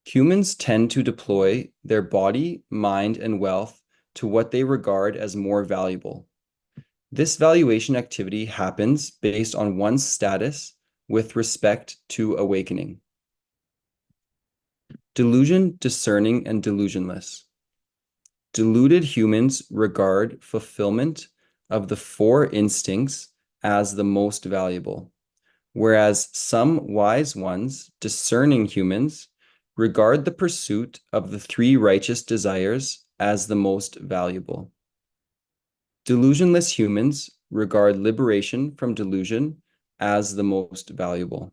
Humans tend to deploy their body, mind, and wealth to what they regard as more valuable. This valuation activity happens based on one's status with respect to awakening. Delusion, discerning, and delusionless. Deluded humans regard fulfillment of the four instincts as the most valuable, whereas some wise ones, discerning humans, regard the pursuit of the three righteous desires as the most valuable. Delusionless humans regard liberation from delusion as the most valuable.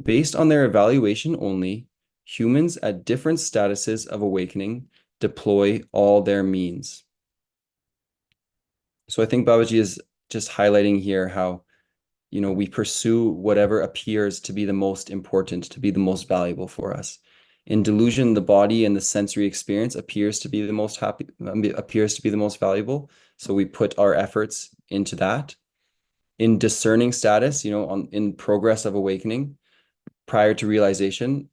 Based on their evaluation only, humans at different statuses of awakening deploy all their means. So I think Babaji is just highlighting here how, we pursue whatever appears to be the most important, to be the most valuable for us. In delusion, the body and the sensory experience appears to be the most valuable. So we put our efforts into that. In discerning status, in progress of awakening, prior to realization,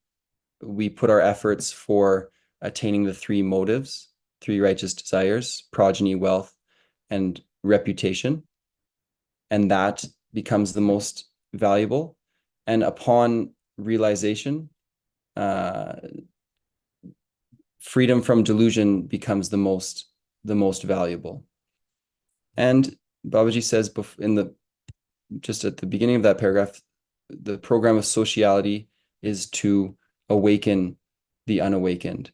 we put our efforts for attaining the three motives, three righteous desires, progeny, wealth, and reputation. And that becomes the most valuable. And upon realization, freedom from delusion becomes the most valuable. And Babaji says just at the beginning of that paragraph, the program of sociality is to awaken the unawakened.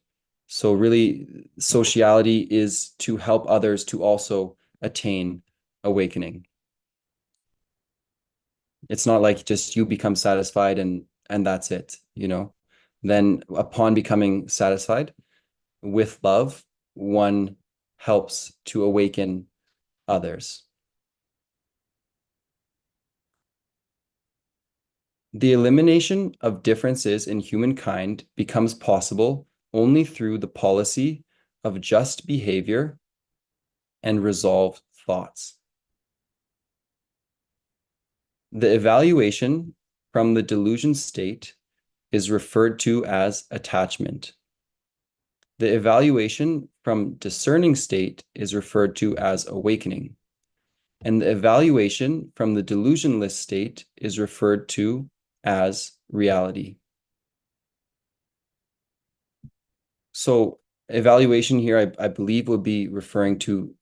So really, sociality is to help others to also attain awakening. It's not like just you become satisfied and that's it, Then upon becoming satisfied with love, one helps to awaken others. The elimination of differences in humankind becomes possible only through the policy of just behavior and resolved thoughts. The evaluation from the delusion state is referred to as attachment. The evaluation from discerning state is referred to as awakening. And the evaluation from the delusionless state is referred to as reality. So evaluation here, I believe, would be referring to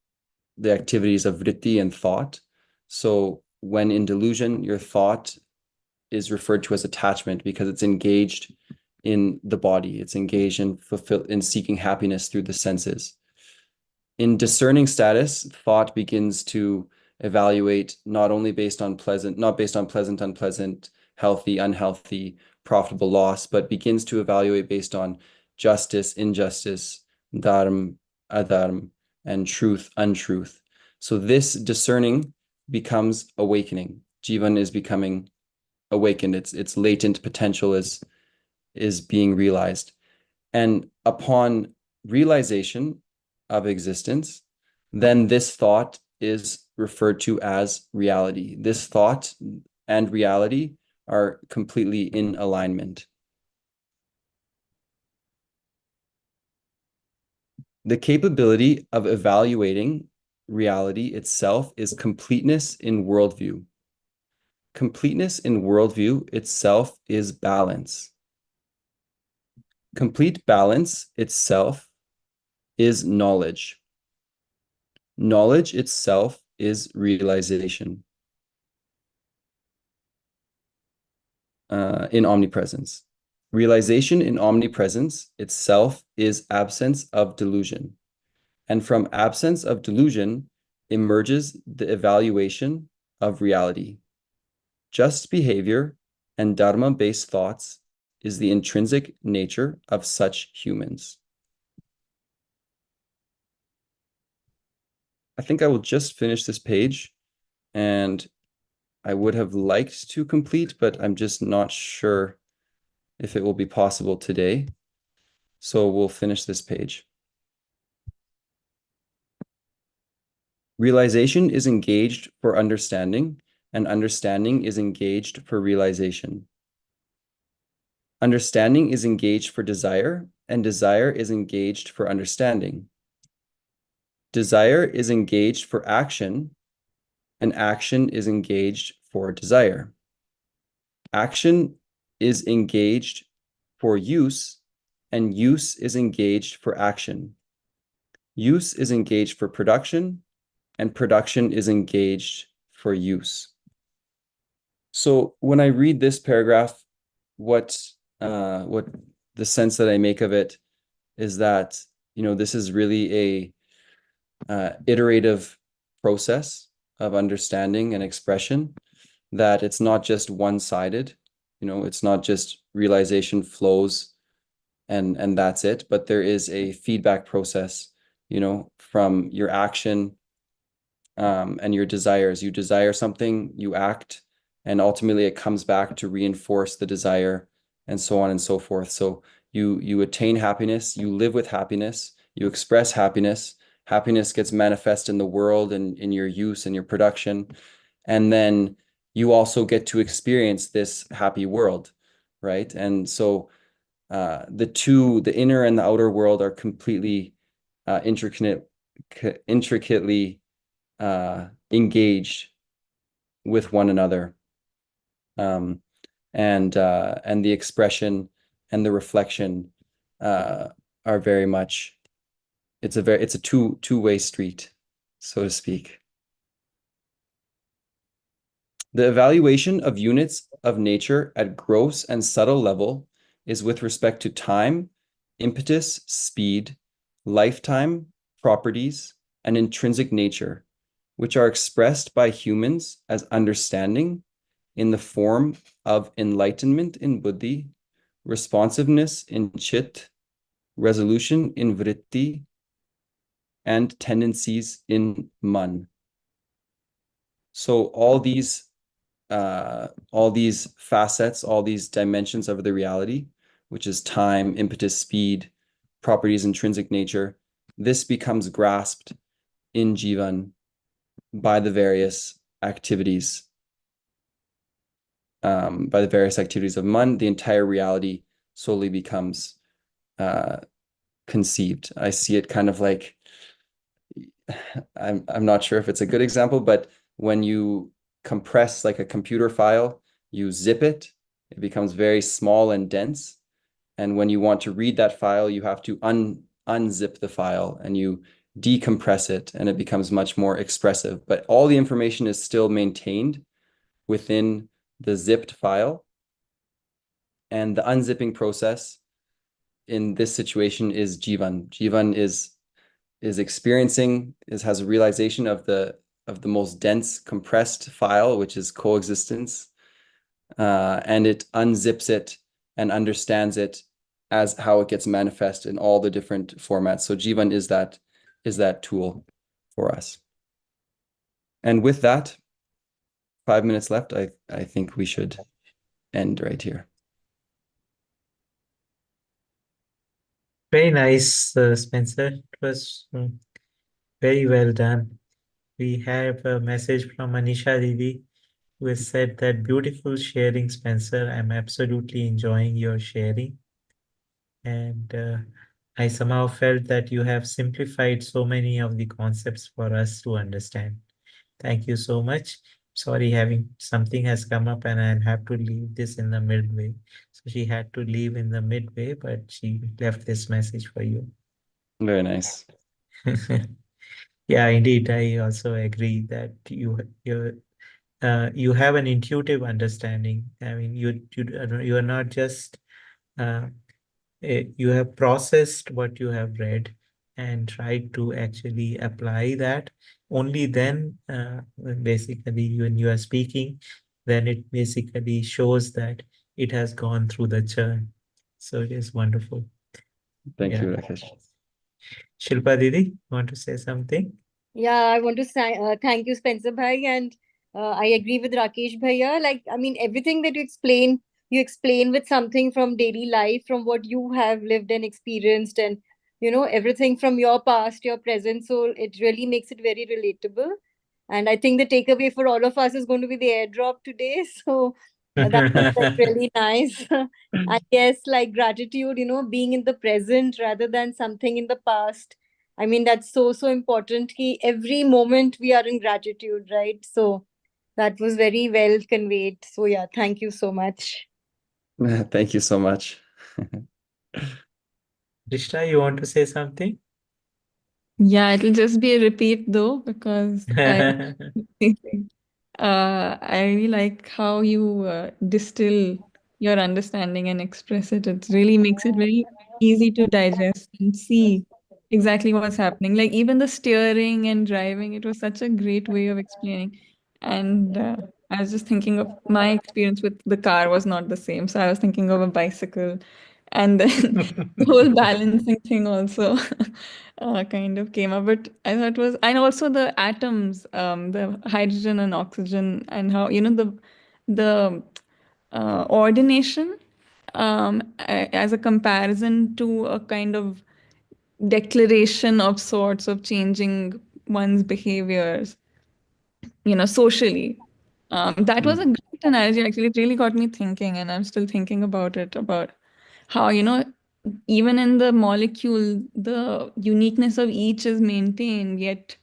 the activities of vritti and thought. So when in delusion, your thought is referred to as attachment because it's engaged in the body. It's engaged in seeking happiness through the senses. In discerning status, thought begins to evaluate not based on pleasant, unpleasant, healthy, unhealthy, profitable, loss, but begins to evaluate based on justice, injustice, dharma, adharma, and truth, untruth. So this discerning becomes awakening. Jivan is becoming awakened. Its latent potential is being realized. And upon realization of existence, then this thought is referred to as reality. This thought and reality are completely in alignment. The capability of evaluating reality itself is completeness in worldview. Completeness in worldview itself is balance. Complete balance itself is knowledge. Knowledge itself is realization in omnipresence. Realization in omnipresence itself is absence of delusion. And from absence of delusion emerges the evaluation of reality. Just behavior and dharma-based thoughts is the intrinsic nature of such humans. I think I will just finish this page, and I would have liked to complete, but I'm just not sure if it will be possible today. So we'll finish this page. Realization is engaged for understanding, and understanding is engaged for realization. Understanding is engaged for desire, and desire is engaged for understanding. Desire is engaged for action, and action is engaged for desire. Action is engaged for use, and use is engaged for action. Use is engaged for production, and production is engaged for use. So when I read this paragraph, what the sense that I make of it is that, this is really a iterative process of understanding and expression, that it's not just one-sided, it's not just realization flows and that's it, but there is a feedback process, from your action and your desires. You desire something, you act, and ultimately it comes back to reinforce the desire, and so on and so forth. So you attain happiness, you live with happiness, you express happiness. Happiness gets manifest in the world and in your use and your production. And then you also get to experience this happy world, right? And so the inner and the outer world are completely intricately engaged with one another, and the expression and the reflection are very much. It's a two-way street, so to speak. The evaluation of units of nature at gross and subtle level is with respect to time, impetus, speed, lifetime, properties, and intrinsic nature, which are expressed by humans as understanding in the form of enlightenment in buddhi, responsiveness in chit, resolution in vritti, and tendencies in man. So all these all these facets, all these dimensions of the reality, which is time, impetus, speed, properties, intrinsic nature, this becomes grasped in Jivan by the various activities, of Man. The entire reality slowly becomes conceived. I see it kind of like, I'm not sure if it's a good example, but when you compress like a computer file, you zip it, it becomes very small and dense. And when you want to read that file, you have to unzip the file and you decompress it, and it becomes much more expressive. But all the information is still maintained within the zipped file. And the unzipping process in this situation is Jivan. Jivan is experiencing, has a realization of the most dense compressed file, which is coexistence, and it unzips it and understands it as how it gets manifest in all the different formats. So Jivan is that tool for us. And with that, 5 minutes left. I think we should end right here. Very nice, Spencer. It was very well done. We have a message from Anisha Didi, who has said that beautiful sharing, Spencer. I'm absolutely enjoying your sharing. And I somehow felt that you have simplified so many of the concepts for us to understand. Thank you so much. Sorry, having something has come up and I'll have to leave this in the midway. So she had to leave in the midway, but she left this message for you. Very nice. Yeah, indeed. I also agree that you have an intuitive understanding. I mean, you are not just uh, you have processed what you have read and tried to actually apply that. Only then, basically, when you are speaking, then it basically shows that it has gone through the churn. So it is wonderful. Thank Yeah. you, Rakesh. Shilpa Didi, want to say something? Yeah, I want to say thank you, Spencer Bhai, and I agree with Rakesh Bhaiya. Like, I mean, everything that you explain with something from daily life, from what you have lived and experienced, and everything from your past, your present. So it really makes it very relatable. And I think the takeaway for all of us is going to be the airdrop today. So that was like really nice. I guess like gratitude, being in the present rather than something in the past. I mean, that's so, so important. Every moment we are in gratitude, right? So that was very well conveyed. So, yeah, thank you so much. Thank you so much. Rishta, you want to say something? Yeah, it'll just be a repeat though, because I really like how you distill your understanding and express it. It really makes it very easy to digest and see exactly what's happening. Like even the steering and driving, it was such a great way of explaining. And I was just thinking of my experience with the car was not the same. So I was thinking of a bicycle, and then the whole balancing thing also kind of came up. But I thought it was, and also the atoms, the hydrogen and oxygen, and how the ordination, as a comparison to a kind of declaration of sorts of changing one's behaviors, socially. That was a Mm. great analogy. Actually, it really got me thinking, and I'm still thinking about it, about how, even in the molecule, the uniqueness of each is maintained, yet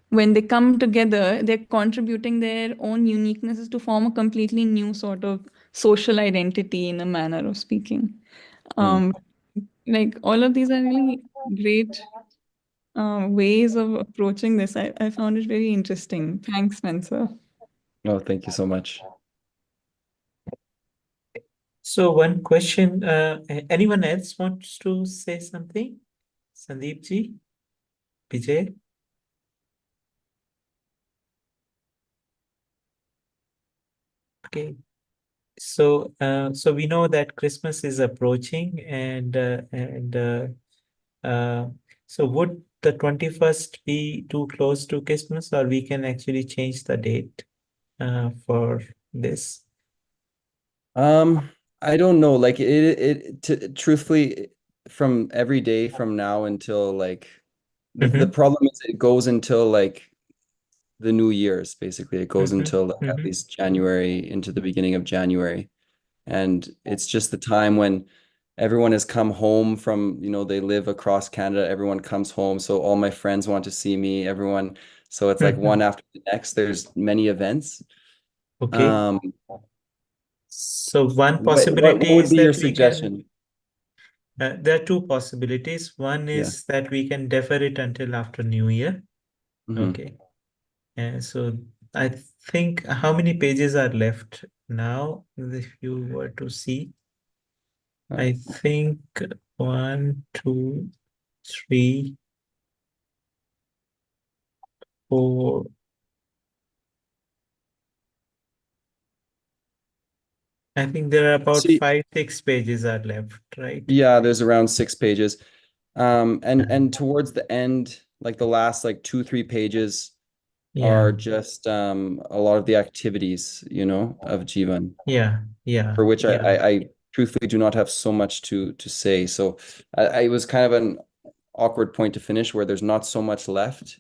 when they come together, they're contributing their own uniquenesses to form a completely new sort of social identity, in a manner of speaking. Mm. Um, like all of these are really great ways of approaching this. I found it very interesting. Thanks, Spencer. Oh, thank you so much. So one question, anyone else wants to say something? Sandeep ji, Vijay? Okay. So we know that Christmas is approaching, and so would the 21st be too close to Christmas, or we can actually change the date for this? I don't know. Like truthfully, from every day from now until like the Mm-hmm. problem is it goes until like the New Year's, basically. It goes Mm-hmm. until like at Mm-hmm. least January into the beginning of January. And it's just the time when everyone has come home from, they live across Canada, everyone comes home. So all my friends want to see me, everyone. So it's like one after the next. There's many events. Okay. Um, So one what possibility would is be your that we can, suggestion? there are two possibilities. One Yeah. is that we can defer it until after New Year. Mhm. Okay. And so I think how many pages are left now? If you were to see, I think 1, 2, 3, 4. I think there are about See, 5, 6 pages are left, right? yeah, there's around 6 pages. And towards the end, like the last like 2, 3 pages Yeah, are just a lot of the activities, of Jivan, yeah, yeah, for which yeah. I truthfully do not have so much to say. So I it was kind of an awkward point to finish where there's not so much left,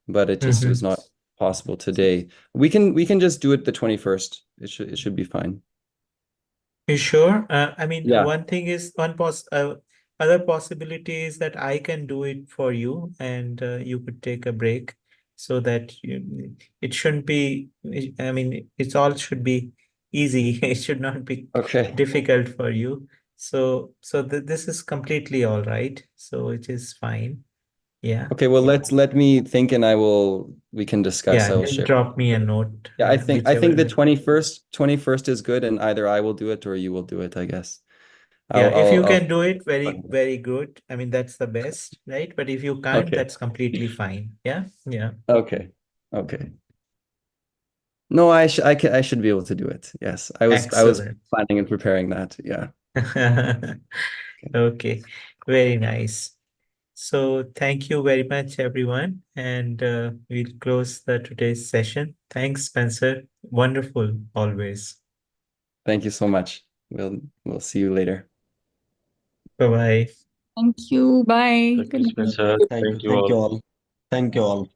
but it just was Mm-hmm. not possible today. We can just do it the 21st. It should be fine. You sure? I mean, Yeah. one thing is other possibility is that I can do it for you, and you could take a break, so that it shouldn't be. I mean, it's all should be easy. It should not be Okay. difficult for you. So this is completely all right. So it is fine. Yeah, Okay, well, let me think and we can discuss. yeah. I will Just share. drop me a note. Yeah, I think the Whichever. 21st is good, and either I will do it or you will do it, I guess. Yeah, if you I'll can do it, very, very good. I mean, that's the best, right? But if you can't, okay. that's completely fine. Yeah, yeah. Okay. Okay. No, I should be able to do it. Yes. I was Excellent. planning and preparing that. Yeah. Okay. Okay, very nice. So thank you very much, everyone. And we'll close the today's session. Thanks, Spencer. Wonderful, always. Thank you so much. We'll see you later. Bye-bye. Thank you. Bye. Thank Good you, night. Spencer. Thank you Thank you all. all. Thank you all.